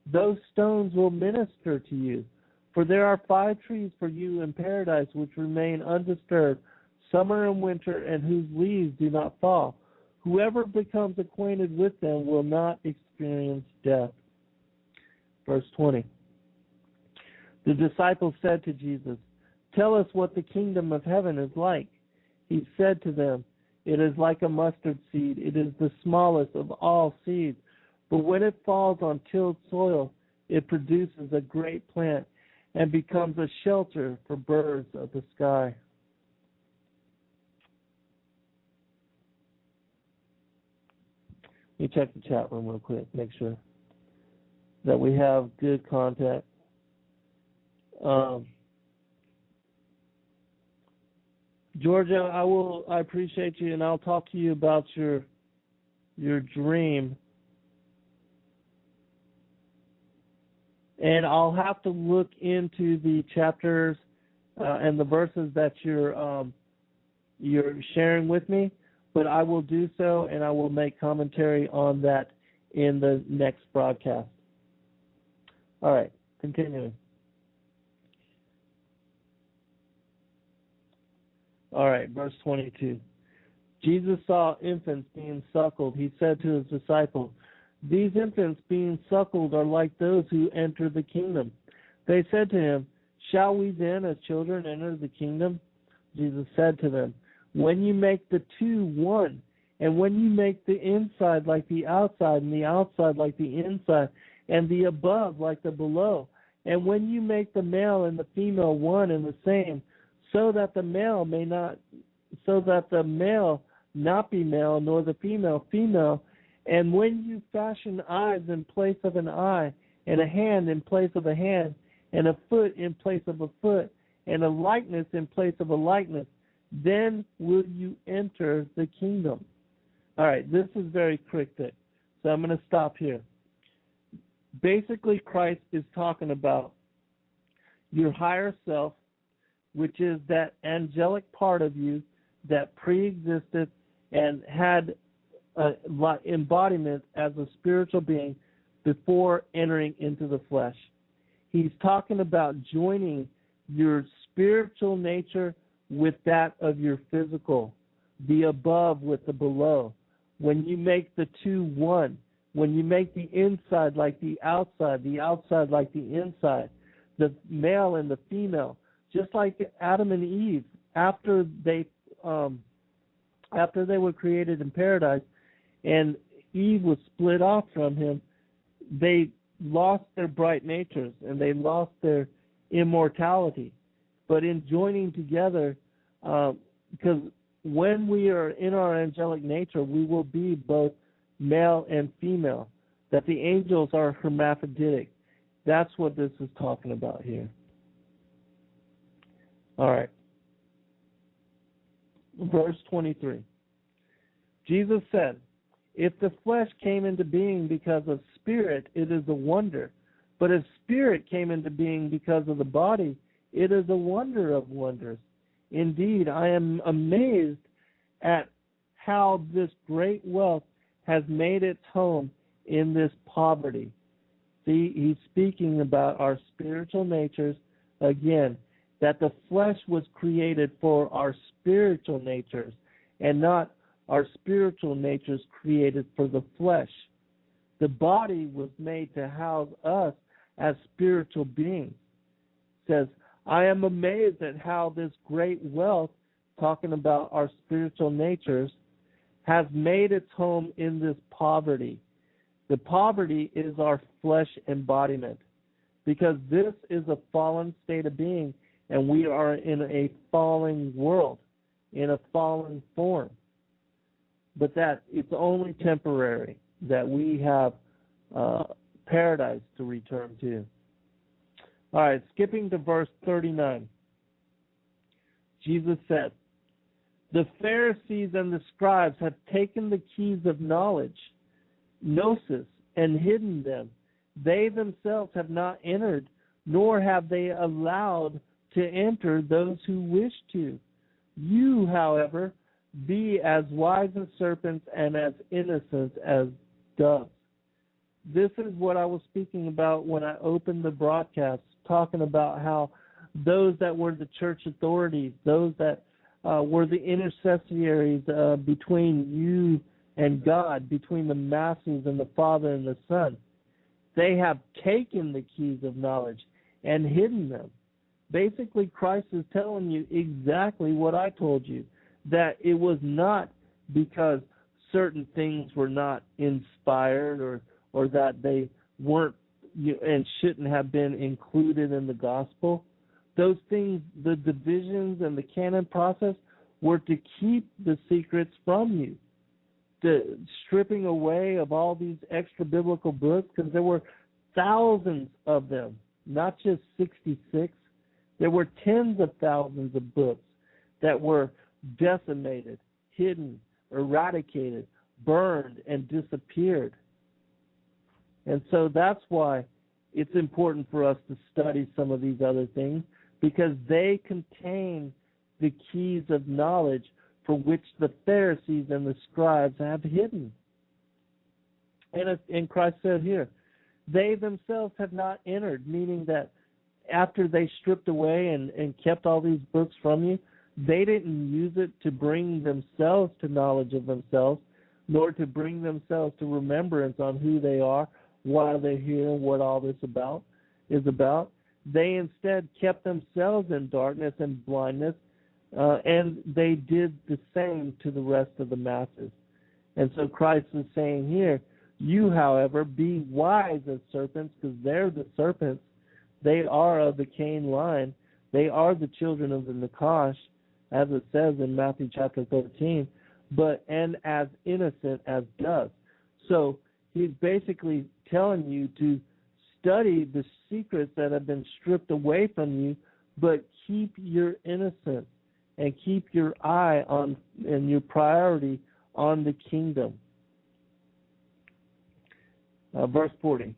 those stones will minister to you. For there are 5 trees for you in paradise which remain undisturbed summer and winter, and whose leaves do not fall. Whoever becomes acquainted with them will not experience death." Verse 20. The disciples said to Jesus, "Tell us what the kingdom of heaven is like." He said to them, "It is like a mustard seed. It is the smallest of all seeds. But when it falls on tilled soil, it produces a great plant and becomes a shelter for birds of the sky." Let me check the chat room real quick, make sure that we have good contact. Georgia, I appreciate you, and I'll talk to you about your dream. And I'll have to look into the chapters and the verses that you're sharing with me, but I will do so, and I will make commentary on that in the next broadcast. All right, continuing. All right, verse 22. Jesus saw infants being suckled. He said to his disciples, "These infants being suckled are like those who enter the kingdom." They said to him, "Shall we then as children enter the kingdom?" Jesus said to them, "When you make the two one, and when you make the inside like the outside, and the outside like the inside, and the above like the below, and when you make the male and the female one and the same, so that the male not be male, nor the female female, and when you fashion eyes in place of an eye, and a hand in place of a hand, and a foot in place of a foot, and a likeness in place of a likeness, then will you enter the kingdom." All right, this is very cryptic, so I'm going to stop here. Basically, Christ is talking about your higher self, which is that angelic part of you that pre-existed and had embodiment as a spiritual being before entering into the flesh. He's talking about joining your spiritual nature with that of your physical, the above with the below. When you make the two one, when you make the inside like the outside like the inside, the male and the female, just like Adam and Eve, after they were created in paradise and Eve was split off from him, they lost their bright natures and they lost their immortality. But in joining together, because when we are in our angelic nature, we will be both male and female, that the angels are hermaphroditic. That's what this is talking about here. All right. Verse 23. Jesus said, "If the flesh came into being because of spirit, it is a wonder. But if spirit came into being because of the body, it is a wonder of wonders. Indeed, I am amazed at how this great wealth has made its home in this poverty." See, he's speaking about our spiritual natures again, that the flesh was created for our spiritual natures and not our spiritual natures created for the flesh. The body was made to house us as spiritual beings. It says, "I am amazed at how this great wealth," talking about our spiritual natures, "has made its home in this poverty." The poverty is our flesh embodiment, because this is a fallen state of being, and we are in a fallen world, in a fallen form. But that it's only temporary, that we have paradise to return to. All right, skipping to verse 39. Jesus said, "The Pharisees and the scribes have taken the keys of knowledge, gnosis, and hidden them. They themselves have not entered, nor have they allowed to enter those who wish to. You, however, be as wise as serpents and as innocent as doves." This is what I was speaking about when I opened the broadcast, talking about how those that were the church authorities, those that were the intercessories between you and God, between the masses and the Father and the Son, they have taken the keys of knowledge and hidden them. Basically, Christ is telling you exactly what I told you, that it was not because certain things were not inspired or that they weren't and shouldn't have been included in the gospel. Those things, the divisions and the canon process, were to keep the secrets from you. The stripping away of all these extra biblical books, because there were thousands of them, not just 66. There were tens of thousands of books that were decimated, hidden, eradicated, burned, and disappeared. And so that's why it's important for us to study some of these other things, because they contain the keys of knowledge for which the Pharisees and the scribes have hidden. And Christ said here, they themselves have not entered, meaning that after they stripped away and kept all these books from you, they didn't use it to bring themselves to knowledge of themselves, nor to bring themselves to remembrance on who they are, why they're here, and what all this is about. They instead kept themselves in darkness and blindness, and they did the same to the rest of the masses. And so Christ is saying here, you, however, be wise as serpents, because they're the serpents. They are of the Cain line. They are the children of the Nakash, as it says in Matthew chapter 13, and as innocent as doves. So he's basically telling you to study the secrets that have been stripped away from you, but keep your innocence and keep your eye on and your priority on the kingdom. Verse 40.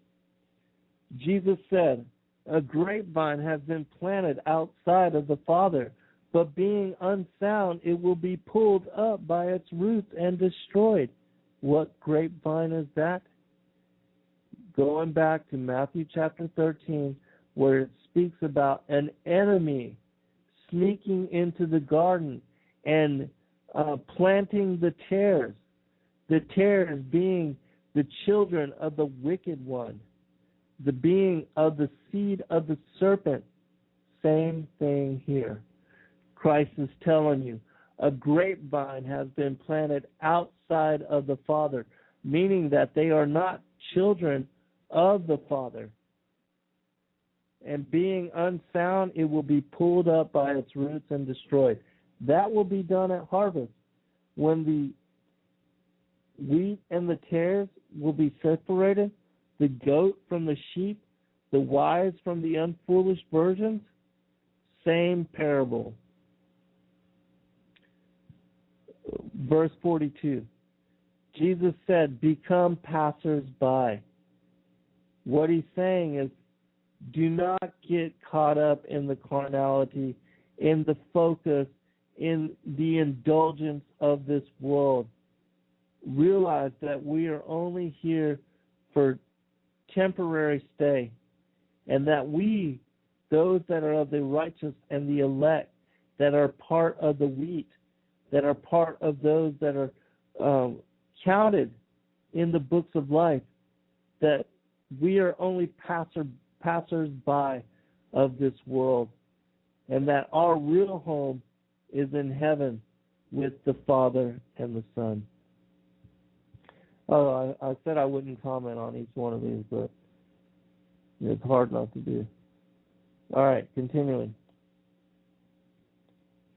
Jesus said, A grapevine has been planted outside of the Father, but being unsound, it will be pulled up by its roots and destroyed. What grapevine is that? Going back to Matthew chapter 13, where it speaks about an enemy sneaking into the garden and planting the tares being the children of the wicked one, the being of the seed of the serpent. Same thing here. Christ is telling you, a grapevine has been planted outside of the Father, meaning that they are not children of the Father. And being unsound, it will be pulled up by its roots and destroyed. That will be done at harvest, when the wheat and the tares will be separated, the goat from the sheep, the wise from the unfoolish virgins. Same parable. Verse 42. Jesus said, become passers-by. What he's saying is, do not get caught up in the carnality, in the focus, in the indulgence of this world. Realize that we are only here for temporary stay, and that we, those that are of the righteous and the elect, that are part of the wheat, that are part of those that are counted in the books of life, that we are only passers-by of this world, and that our real home is in heaven with the Father and the Son. Oh, I said I wouldn't comment on each one of these, but it's hard not to do. All right, continuing.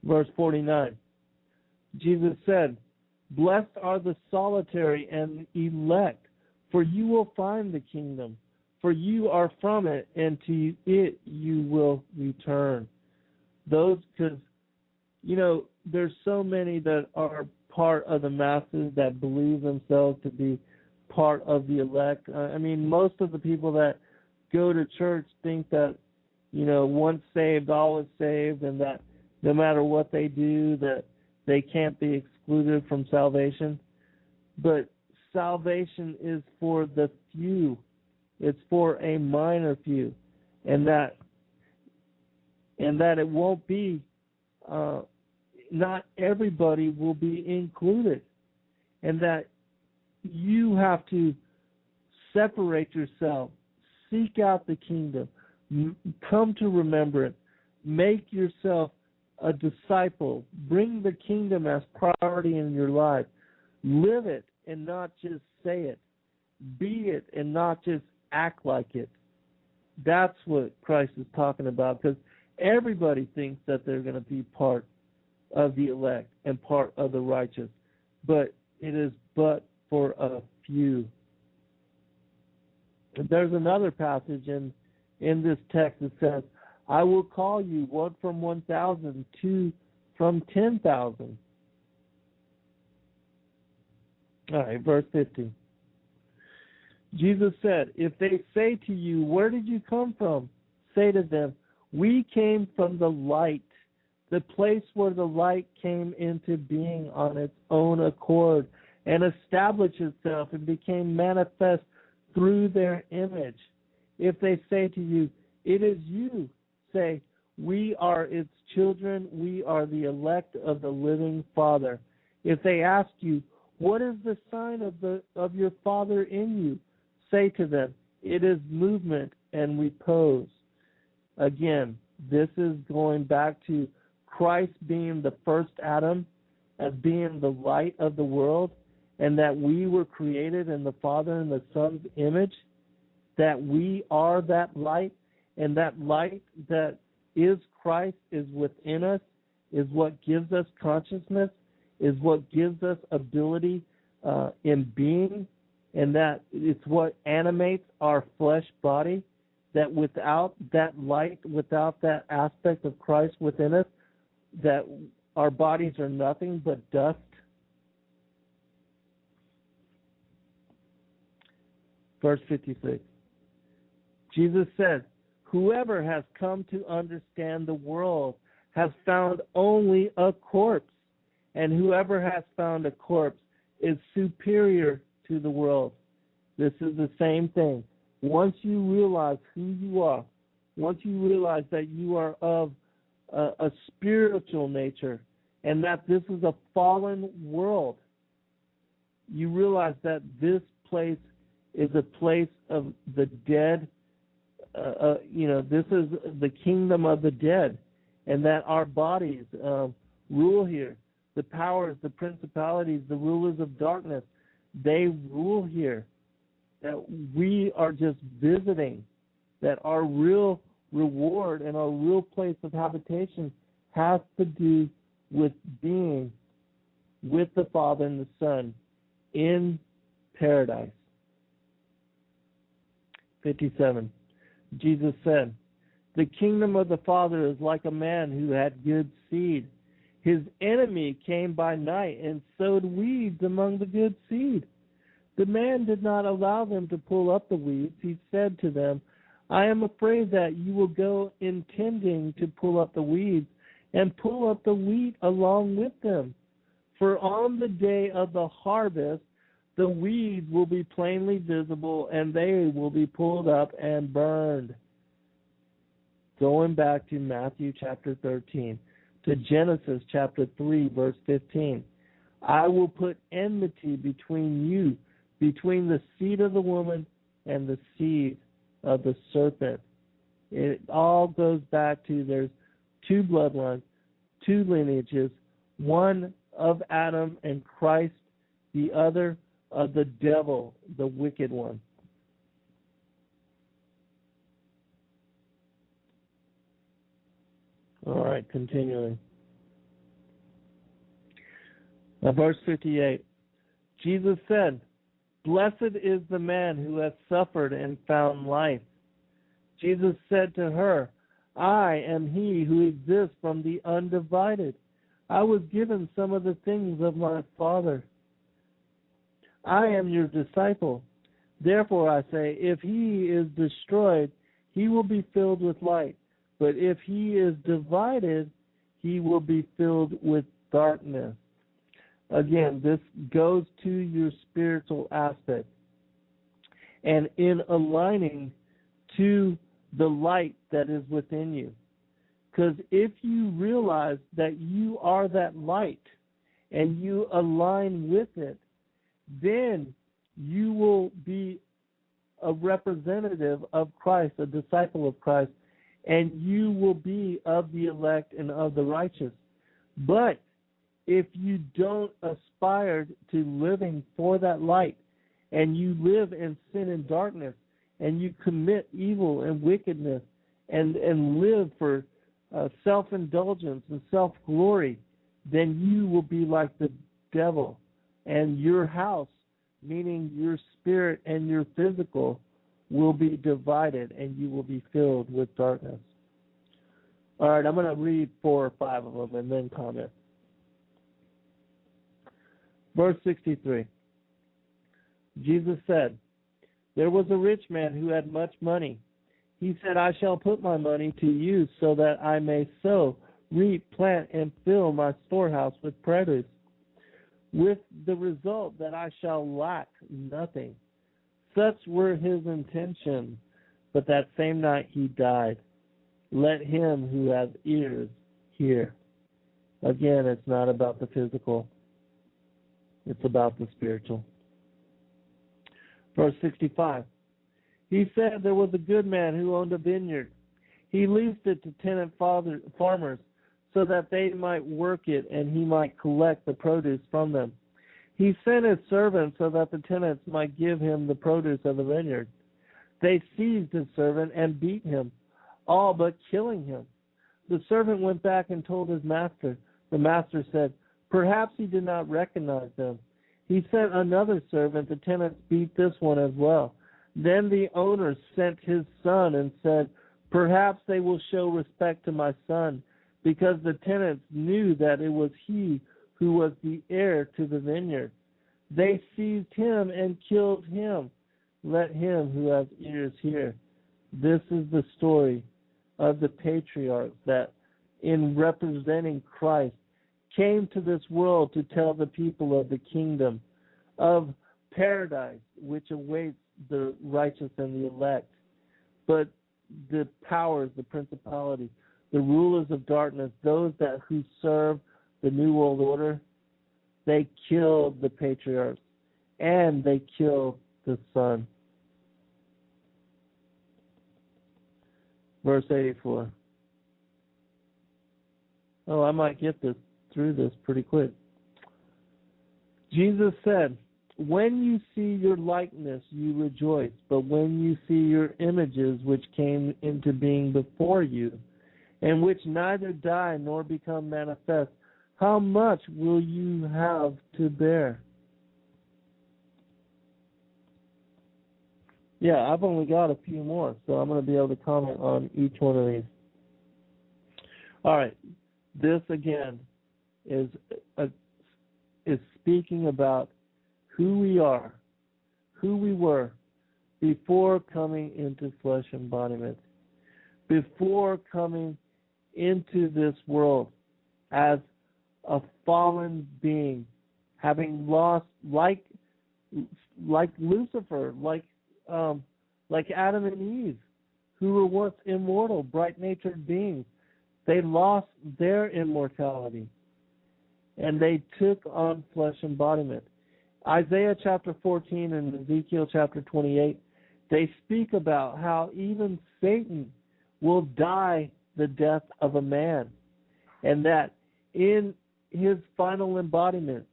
Verse 49. Jesus said, blessed are the solitary and elect, for you will find the kingdom. For you are from it, and to it you will return. Those, because, there's so many that are part of the masses that believe themselves to be part of the elect. Most of the people that go to church think that, once saved, always saved, and that no matter what they do, that they can't be excluded from salvation. But salvation is for the few. It's for a minor few, and that it won't be. Not everybody will be included, and that you have to separate yourself, seek out the kingdom, come to remembrance, make yourself a disciple, bring the kingdom as priority in your life, live it and not just say it, be it and not just act like it. That's what Christ is talking about, because everybody thinks that they're going to be part of the elect and part of the righteous, but it is but for a few. There's another passage in this text that says, I will call you, one from 1,000, two from 10,000. All right, verse 50. Jesus said, if they say to you, where did you come from? Say to them, we came from the light, the place where the light came into being on its own accord and established itself and became manifest through their image. If they say to you, it is you, say, we are its children, we are the elect of the living Father. If they ask you, what is the sign of your Father in you? Say to them, it is movement and repose. Again, this is going back to Christ being the first Adam, as being the light of the world, and that we were created in the Father and the Son's image, that we are that light, and that light that is Christ is within us, is what gives us consciousness, is what gives us ability in being, and that it's what animates our flesh body, that without that light, without that aspect of Christ within us, that our bodies are nothing but dust. Verse 56. Jesus said, Whoever has come to understand the world has found only a corpse, and whoever has found a corpse is superior to the world. This is the same thing. Once you realize who you are, once you realize that you are of a spiritual nature and that this is a fallen world, you realize that this place is a place of the dead. This is the kingdom of the dead, and that our bodies rule here. The powers, the principalities, the rulers of darkness, they rule here. That we are just visiting, that our real reward and our real place of habitation has to do with being with the Father and the Son in paradise. 57. Jesus said, "The kingdom of the Father is like a man who had good seed. His enemy came by night and sowed weeds among the good seed. The man did not allow them to pull up the weeds. He said to them, 'I am afraid that you will go intending to pull up the weeds and pull up the wheat along with them. For on the day of the harvest, the weeds will be plainly visible, and they will be pulled up and burned.'" Going back to Matthew chapter 13, to Genesis chapter 3, verse 15. "I will put enmity between you, between the seed of the woman and the seed of the serpent." It all goes back to there's two bloodlines, two lineages, one of Adam and Christ, the other of the devil, the wicked one. All right, continuing. Verse 58. Jesus said, "Blessed is the man who has suffered and found life." Jesus said to her, "I am he who exists from the undivided. I was given some of the things of my Father. I am your disciple. Therefore I say, if he is destroyed, he will be filled with light. But if he is divided, he will be filled with darkness." Again, this goes to your spiritual aspect. And in aligning to the light that is within you. Because if you realize that you are that light and you align with it, then you will be a representative of Christ, a disciple of Christ, and you will be of the elect and of the righteous. But if you don't aspire to living for that light, and you live in sin and darkness, and you commit evil and wickedness, and live for self-indulgence and self-glory, then you will be like the devil. And your house, meaning your spirit and your physical, will be divided, and you will be filled with darkness. All right, I'm going to read 4 or 5 of them and then comment. Verse 63. Jesus said, "There was a rich man who had much money. He said, 'I shall put my money to use so that I may sow, reap, plant, and fill my storehouse with produce, with the result that I shall lack nothing.' Such were his intentions, but that same night he died. Let him who has ears hear." Again, it's not about the physical. It's about the spiritual. Verse 65. He said there was a good man who owned a vineyard. He leased it to tenant farmers so that they might work it and he might collect the produce from them. He sent his servants so that the tenants might give him the produce of the vineyard. They seized his servant and beat him, all but killing him. The servant went back and told his master. The master said, "Perhaps he did not recognize them." He sent another servant. The tenants beat this one as well. Then the owner sent his son and said, "Perhaps they will show respect to my son," because the tenants knew that it was he who was the heir to the vineyard. They seized him and killed him. Let him who has ears hear. This is the story of the patriarchs that, in representing Christ, came to this world to tell the people of the kingdom, of paradise, which awaits the righteous and the elect. But the powers, the principalities, the rulers of darkness, those who serve the New World Order, they killed the patriarchs and they killed the Son. Verse 84. Oh, I might get through this pretty quick. Jesus said, "When you see your likeness, you rejoice, but when you see your images which came into being before you, and which neither die nor become manifest, how much will you have to bear?" Yeah, I've only got a few more, so I'm going to be able to comment on each one of these. All right, this again is speaking about who we are, who we were before coming into flesh embodiment, before coming into this world as a fallen being, having lost, like Lucifer, like Adam and Eve, who were once immortal, bright-natured beings. They lost their immortality, and they took on flesh embodiment. Isaiah chapter 14 and Ezekiel chapter 28, they speak about how even Satan will die the death of a man, and that in his final embodiment,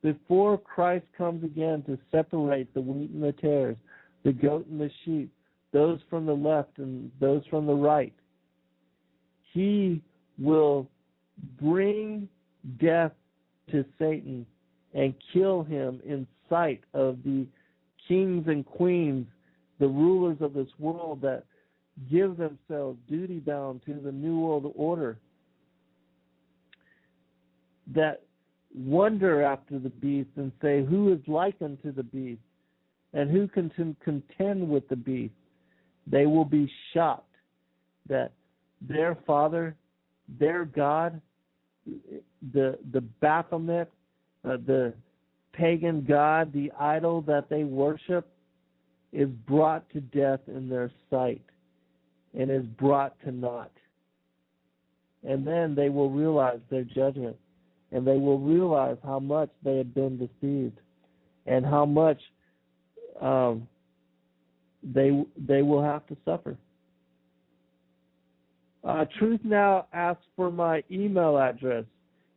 before Christ comes again to separate the wheat and the tares, the goat and the sheep, those from the left and those from the right, he will bring death to Satan and kill him in sight of the kings and queens, the rulers of this world that give themselves duty-bound to the New World Order, that wonder after the beast and say, who is like unto the beast, and who can contend with the beast? They will be shocked that their father, their God, the Baphomet, the pagan god, the idol that they worship, is brought to death in their sight and is brought to naught. And then they will realize their judgment, and they will realize how much they had been deceived and how much they will have to suffer. Truth Now asks for my email address.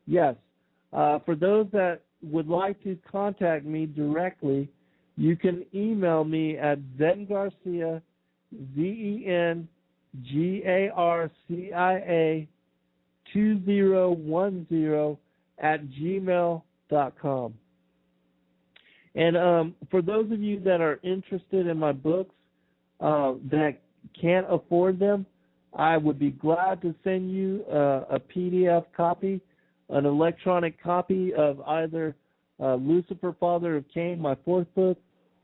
Yes. For those that would like to contact me directly, you can email me at zengarcia, ZENGARCIA 2010 @gmail.com. And for those of you that are interested in my books that can't afford them, I would be glad to send you a PDF copy, an electronic copy of either Lucifer, Father of Cain, my 4th book,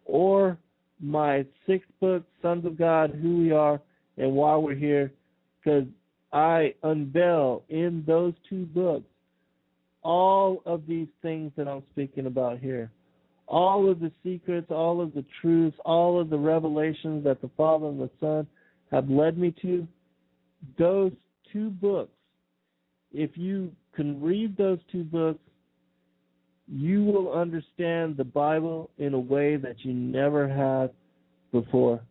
or my 6th book, Sons of God, Who We Are, and Why We're Here, because I unveil in those 2 books all of these things that I'm speaking about here. All of the secrets, all of the truths, all of the revelations that the Father and the Son have led me to. Those 2 books, if you can read those 2 books, you will understand the Bible in a way that you never have before.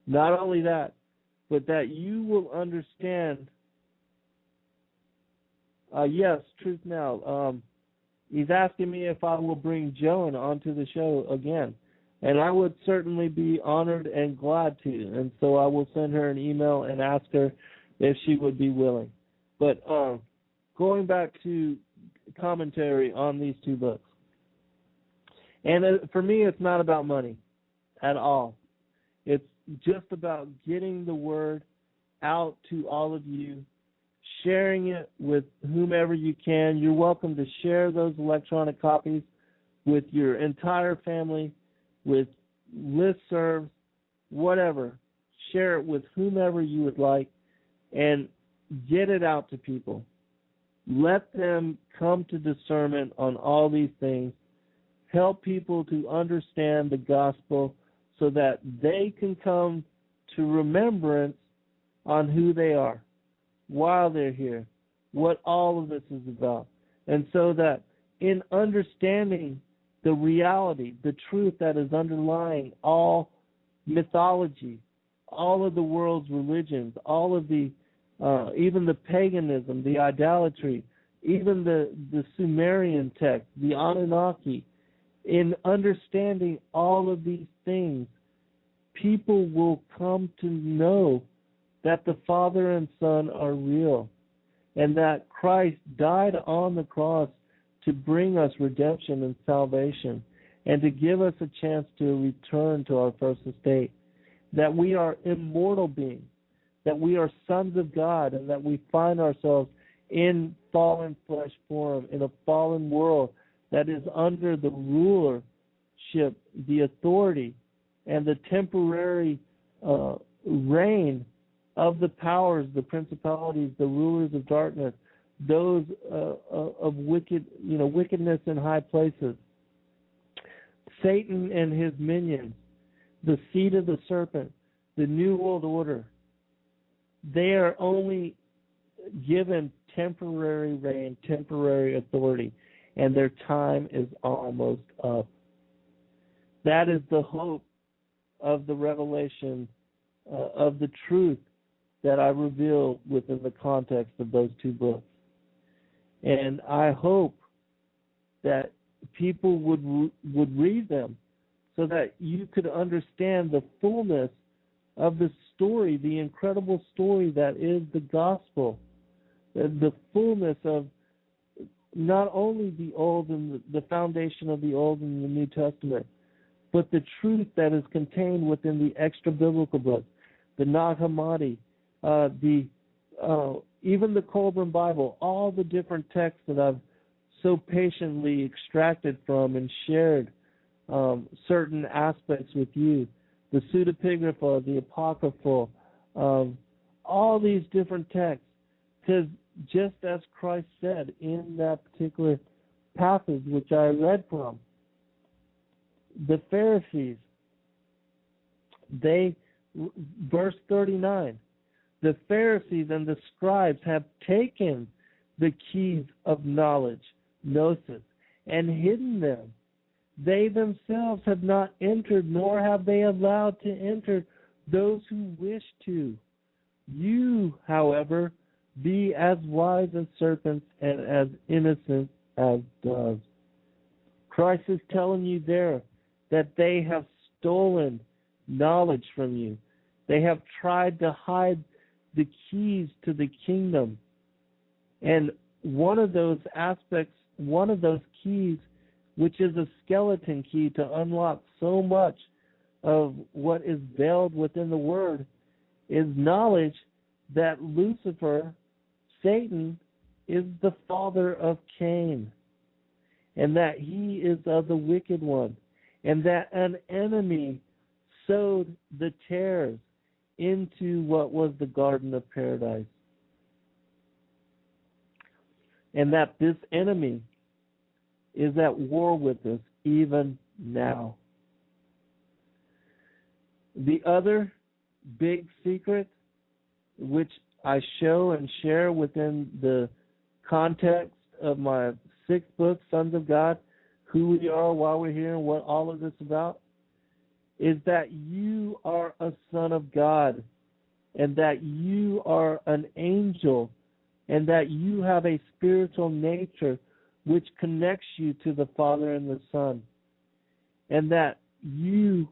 Not only that, but that you will understand. Yes, Truth Now. He's asking me if I will bring Joan onto the show again. And I would certainly be honored and glad to. And so I will send her an email and ask her if she would be willing. But going back to commentary on these 2 books. And for me, it's not about money at all. It's just about getting the word out to all of you, sharing it with whomever you can. You're welcome to share those electronic copies with your entire family, with listservs, whatever. share it with whomever you would like, and get it out to people. Let them come to discernment on all these things. Help people to understand the gospel so that they can come to remembrance on who they are while they're here, what all of this is about. And so that in understanding the reality, the truth that is underlying all mythology, all of the world's religions, all of the even the paganism, the idolatry, even the Sumerian text, the Anunnaki, in understanding all of these things, people will come to know that the Father and Son are real, and that Christ died on the cross to bring us redemption and salvation, and to give us a chance to return to our first estate, that we are immortal beings, that we are sons of God, and that we find ourselves in fallen flesh form, in a fallen world that is under the rulership, the authority, and the temporary reign of the powers, the principalities, the rulers of darkness, those of wickedness in high places. Satan and his minions, the seed of the serpent, the New World Order, they are only given temporary reign, temporary authority, and their time is almost up. That is the hope of the revelation of the truth that I reveal within the context of those two books. And I hope that people would read them so that you could understand the fullness of the story, the incredible story that is the gospel, the fullness of not only the Old and the foundation of the Old and the New Testament, but the truth that is contained within the extra-biblical books, the Nag Hammadi, even the Kolbrin Bible, all the different texts that I've so patiently extracted from and shared certain aspects with you, the Pseudepigrapha, the Apocryphal, all these different texts, because just as Christ said in that particular passage which I read from, the Pharisees, verse 39, the Pharisees and the scribes have taken the keys of knowledge, gnosis, and hidden them. They themselves have not entered, nor have they allowed to enter those who wish to. You, however, be as wise as serpents and as innocent as doves. Christ is telling you there that they have stolen knowledge from you. They have tried to hide the keys to the kingdom. And one of those aspects, one of those keys, which is a skeleton key to unlock so much of what is veiled within the Word, is knowledge that Lucifer, Satan, is the father of Cain, and that he is of the wicked one, and that an enemy sowed the tares into what was the Garden of Paradise, and that this enemy is at war with us even now. The other big secret, which I show and share within the context of my 6th book, Sons of God, who we are, why we're here, and what all of this is about, is that you are a son of God, and that you are an angel, and that you have a spiritual nature which connects you to the Father and the Son, and that you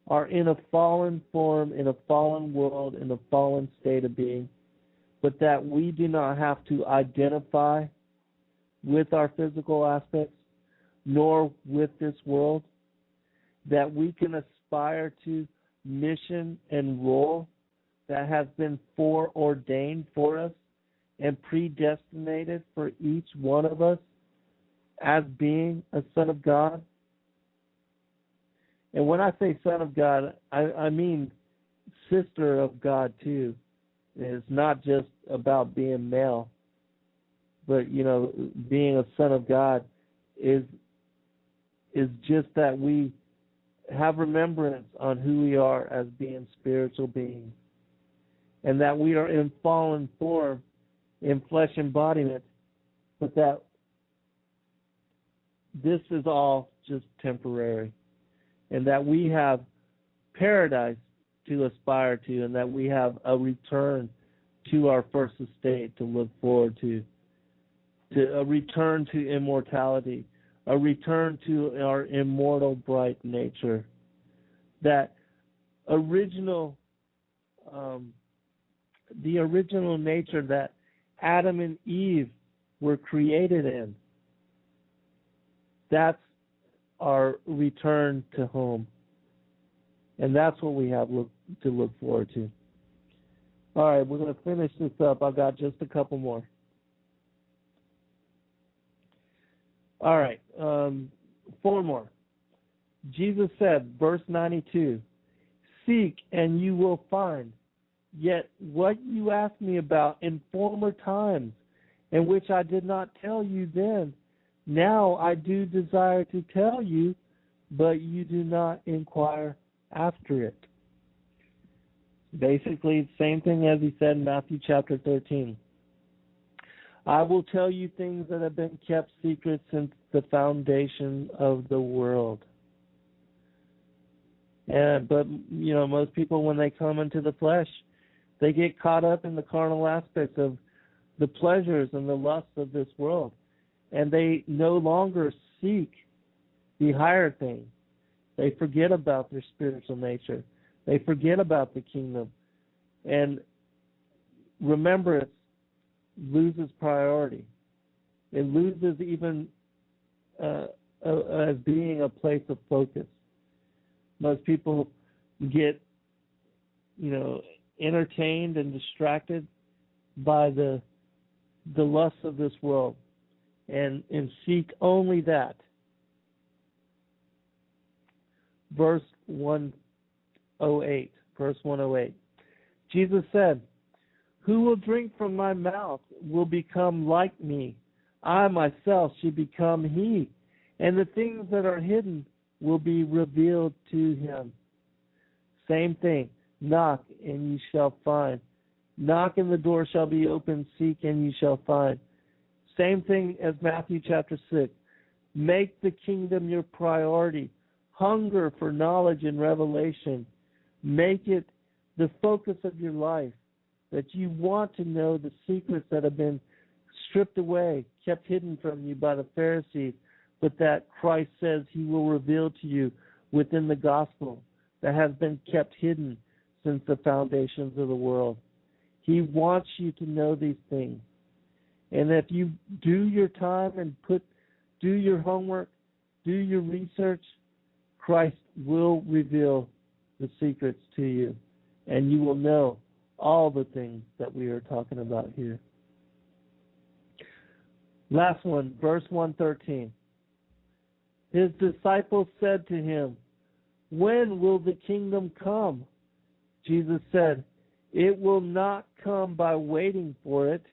are in a fallen form, in a fallen world, in a fallen state of being, but that we do not have to identify with our physical aspects, nor with this world, that we can aspire to mission and role that has been foreordained for us and predestinated for each one of us as being a son of God. And when I say son of God, I mean sister of God too. It's not just about being male, but being a son of God is just that we have remembrance on who we are as being spiritual beings, and that we are in fallen form, in flesh embodiment, but that this is all just temporary, and that we have paradise to aspire to, and that we have a return to our first estate to look forward to a return to immortality, a return to our immortal bright nature, that original, the original nature that Adam and Eve were created in. That's our return to home. And that's what we have to look forward to. All right, we're going to finish this up. I've got just a couple more. All right, 4 more. Jesus said, verse 92, "Seek and you will find. Yet what you asked me about in former times, and which I did not tell you then, now I do desire to tell you, but you do not inquire after it." Basically, same thing as he said in Matthew chapter 13. "I will tell you things that have been kept secret since the foundation of the world." But most people, when they come into the flesh, they get caught up in the carnal aspects of the pleasures and the lusts of this world, and they no longer seek the higher things. They forget about their spiritual nature. They forget about the kingdom, and remembrance loses priority. It loses even as being a place of focus. Most people get, entertained and distracted by the lusts of this world, and seek only that. Verse 108. Jesus said, "Who will drink from my mouth will become like me. I myself shall become he, and the things that are hidden will be revealed to him." Same thing. Knock and you shall find. Knock and the door shall be opened. Seek and you shall find. Same thing as Matthew chapter 6. Make the kingdom your priority. Hunger for knowledge and revelation. Make it the focus of your life, that you want to know the secrets that have been stripped away, kept hidden from you by the Pharisees, but that Christ says he will reveal to you within the gospel that has been kept hidden since the foundations of the world. He wants you to know these things. And if you do your time and do your homework, do your research, Christ will reveal the secrets to you, and you will know all the things that we are talking about here. Last one, verse 113. His disciples said to him, "When will the kingdom come?" Jesus said, "It will not come by waiting for it.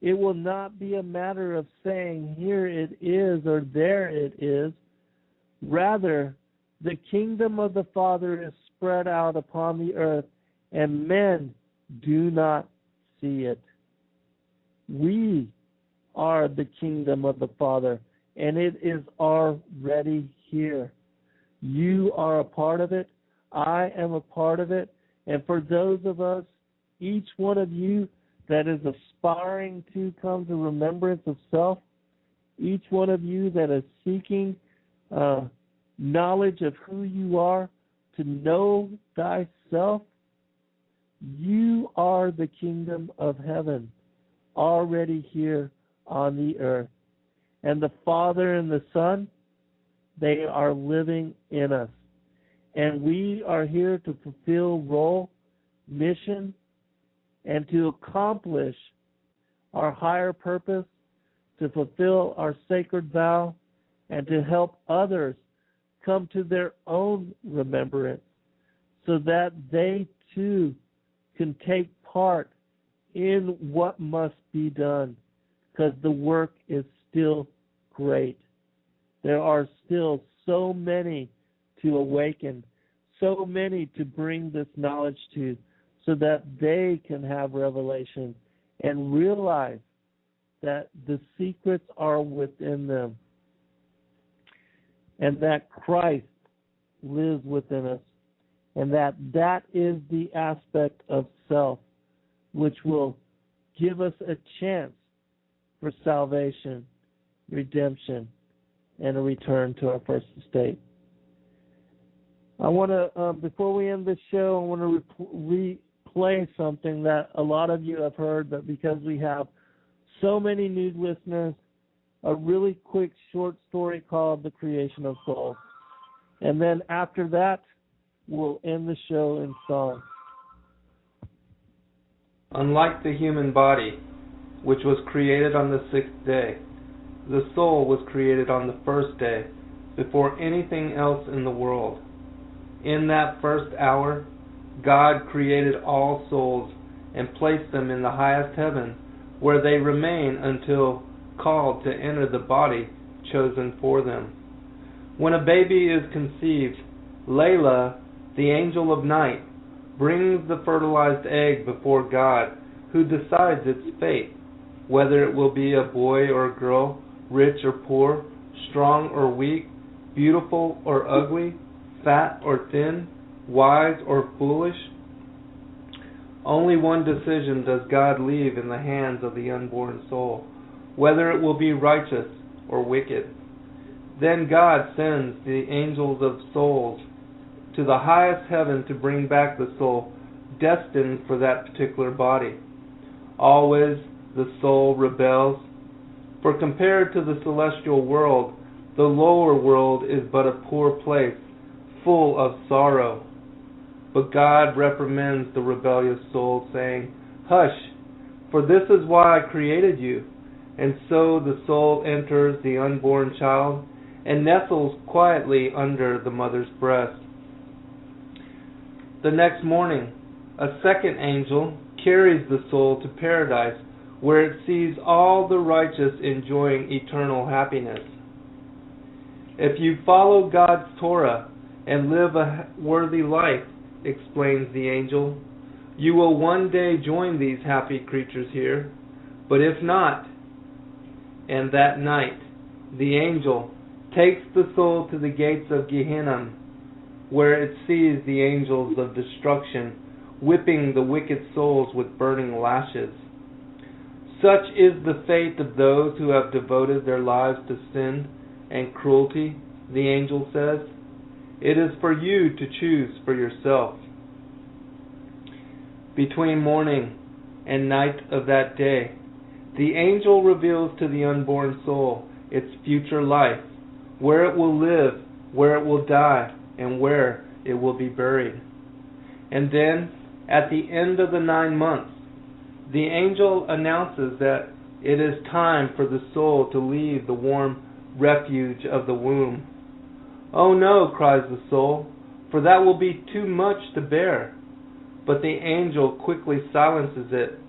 It will not be a matter of saying, 'Here it is,' or 'There it is.' Rather, the kingdom of the Father is spread out upon the earth, and men do not see it." We are the kingdom of the Father, and it is already here. You are a part of it. I am a part of it. And for those of us, each one of you that is aspiring to come to remembrance of self, each one of you that is seeking knowledge of who you are, to know thyself, you are the kingdom of heaven already here on the earth. And the Father and the Son, they are living in us. And we are here to fulfill role, mission, and to accomplish our higher purpose, to fulfill our sacred vow, and to help others come to their own remembrance, so that they too can take part in what must be done, because the work is still great. There are still so many to awaken, so many to bring this knowledge to, so that they can have revelation and realize that the secrets are within them and that Christ lives within us, and that is the aspect of self which will give us a chance for salvation, redemption, and a return to our first estate. I want to, before we end this show, I want to replay something that a lot of you have heard, but because we have so many new listeners, a really quick short story called The Creation of Souls. And then after that, we'll end the show in song. Unlike the human body, which was created on the sixth day, the soul was created on the first day, before anything else in the world. In that first hour, God created all souls and placed them in the highest heaven, where they remain until called to enter the body chosen for them. When a baby is conceived, Layla, the angel of night, brings the fertilized egg before God, who decides its fate, whether it will be a boy or a girl, rich or poor, strong or weak, beautiful or ugly, fat or thin, wise or foolish. Only one decision does God leave in the hands of the unborn soul, whether it will be righteous or wicked. Then God sends the angels of souls to the highest heaven to bring back the soul destined for that particular body. Always the soul rebels, for compared to the celestial world, the lower world is but a poor place, full of sorrow. But God reprimands the rebellious soul, saying, "Hush, for this is why I created you." And so the soul enters the unborn child and nestles quietly under the mother's breast. The next morning, a second angel carries the soul to paradise, where it sees all the righteous enjoying eternal happiness. If you follow God's Torah and live a worthy life, explains the angel, you will one day join these happy creatures here. But if not, and that night the angel takes the soul to the gates of Gehenna, where it sees the angels of destruction whipping the wicked souls with burning lashes. Such is the fate of those who have devoted their lives to sin and cruelty, the angel says. It is for you to choose for yourself. Between morning and night of that day, the angel reveals to the unborn soul its future life, where it will live, where it will die, and where it will be buried. And then, at the end of the 9 months, the angel announces that it is time for the soul to leave the warm refuge of the womb. "Oh no," cries the soul, "for that will be too much to bear." But the angel quickly silences it.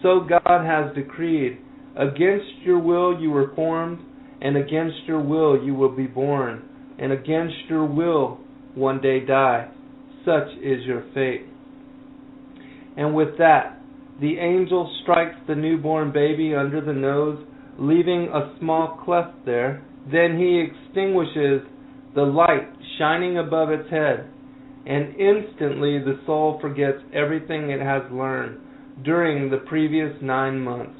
"So God has decreed. Against your will you were formed, and against your will you will be born, and against your will one day die. Such is your fate." And with that, the angel strikes the newborn baby under the nose, leaving a small cleft there. Then he extinguishes the light shining above its head, and instantly the soul forgets everything it has learned during the previous 9 months.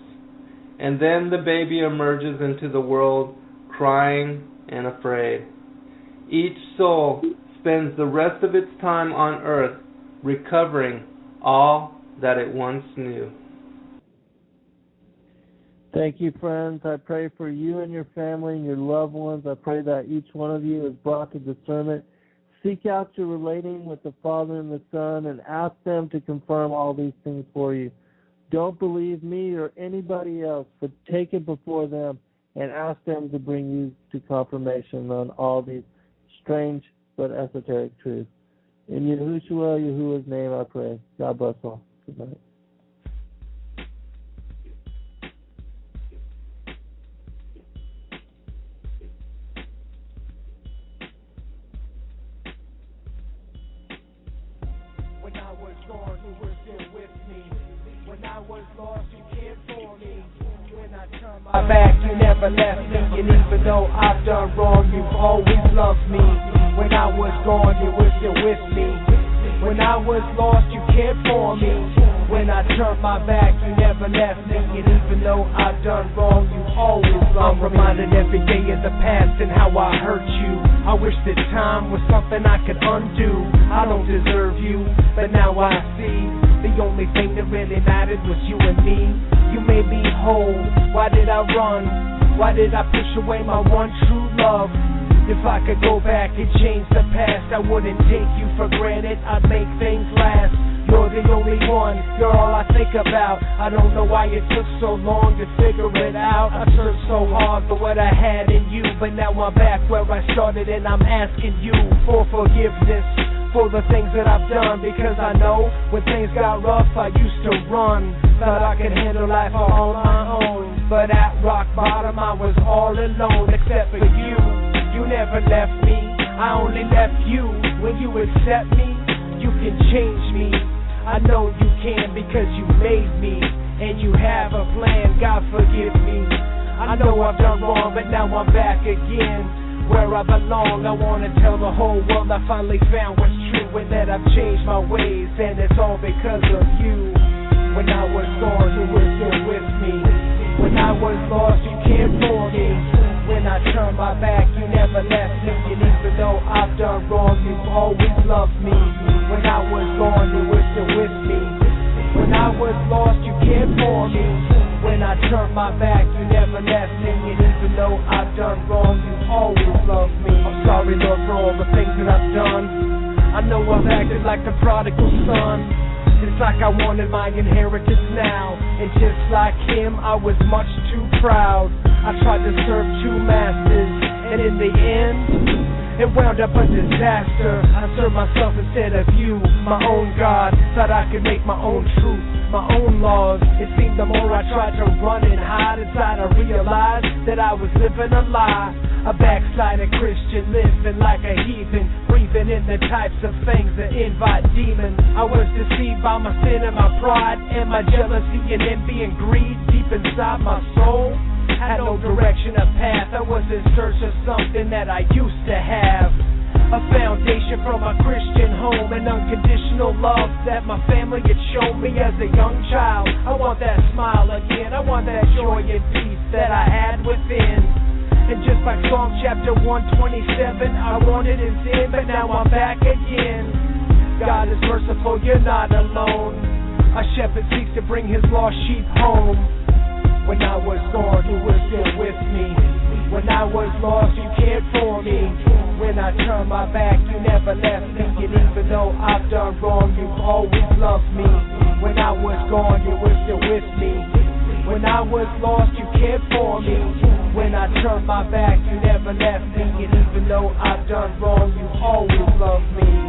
And then the baby emerges into the world crying and afraid. Each soul spends the rest of its time on earth recovering all that it once knew. Thank you, friends. I pray for you and your family and your loved ones. I pray that each one of you is brought to discernment. Seek out your relating with the Father and the Son and ask them to confirm all these things for you. Don't believe me or anybody else, but take it before them and ask them to bring you to confirmation on all these strange but esoteric truths. In Yahushua, Yahuwah's name I pray. God bless all. Good night. When I was gone, you were still with me. When I was lost, you cared for me. When I turned my back, you never left me. And even though I've done wrong, you've always loved me. When I was gone, you were still with me. When I was lost, you cared for me. When I turned my back, you never left me. And even though I've done wrong, you always loved me. I'm reminded every day of the past and how I hurt you. I wish that time was something I could undo. I don't deserve you, but now I see the only thing that really mattered was you and me. You made me whole. Why did I run? Why did I push away my one true love? If I could go back and change the past, I wouldn't take you for granted. I'd make things last. You're the only one, you're all I think about. I don't know why it took so long to figure it out. I searched so hard for what I had in you, but now I'm back where I started and I'm asking you for forgiveness for the things that I've done. Because I know when things got rough, I used to run. Thought I could handle life all on my own, but at rock bottom I was all alone except for you. You never left me, I only left you. When you accept me, you can change me. I know you can because you made me, and you have a plan. God forgive me. I know I've done wrong, but now I'm back again where I belong. I want to tell the whole world I finally found what's true, and that I've changed my ways, and it's all because of you. When I was gone, you were still with me. When I was lost, you cared for me. When I turned my back, you never left me. And even though I've done wrong, you've always loved me. When I was gone, you were still with me. When I was lost, you cared for me. When I turned my back, you never left me. And even though I've done wrong, you always loved me. I'm sorry, Lord, for all the things that I've done. I know I've acted like the prodigal son. It's like I wanted my inheritance now, and just like him, I was much too proud. I tried to serve two masters, and in the end, it wound up a disaster. I served myself instead of you, my own God. Thought I could make my own truth, my own laws. It seemed the more I tried to run and hide inside, I realized that I was living a lie. A backslided Christian living like a heathen, breathing in the types of things that invite demons. I was deceived by my sin and my pride, and my jealousy and envy and greed deep inside my soul. Had no direction or path. I was in search of something that I used to have. A foundation from a Christian home, and unconditional love that my family had shown me as a young child. I want that smile again. I want that joy and peace that I had within. And just like Psalm chapter 127, I wanted in sin, but now I'm back again. God is merciful, you're not alone. A shepherd seeks to bring his lost sheep home. When I was gone, you were still with me. When I was lost, you cared for me. When I turned my back, you never left me. And even though I've done wrong, you've always loved me. When I was gone, you were still with me. When I was lost, you cared for me. When I turned my back, you never left me. And even though I've done wrong, you always loved me.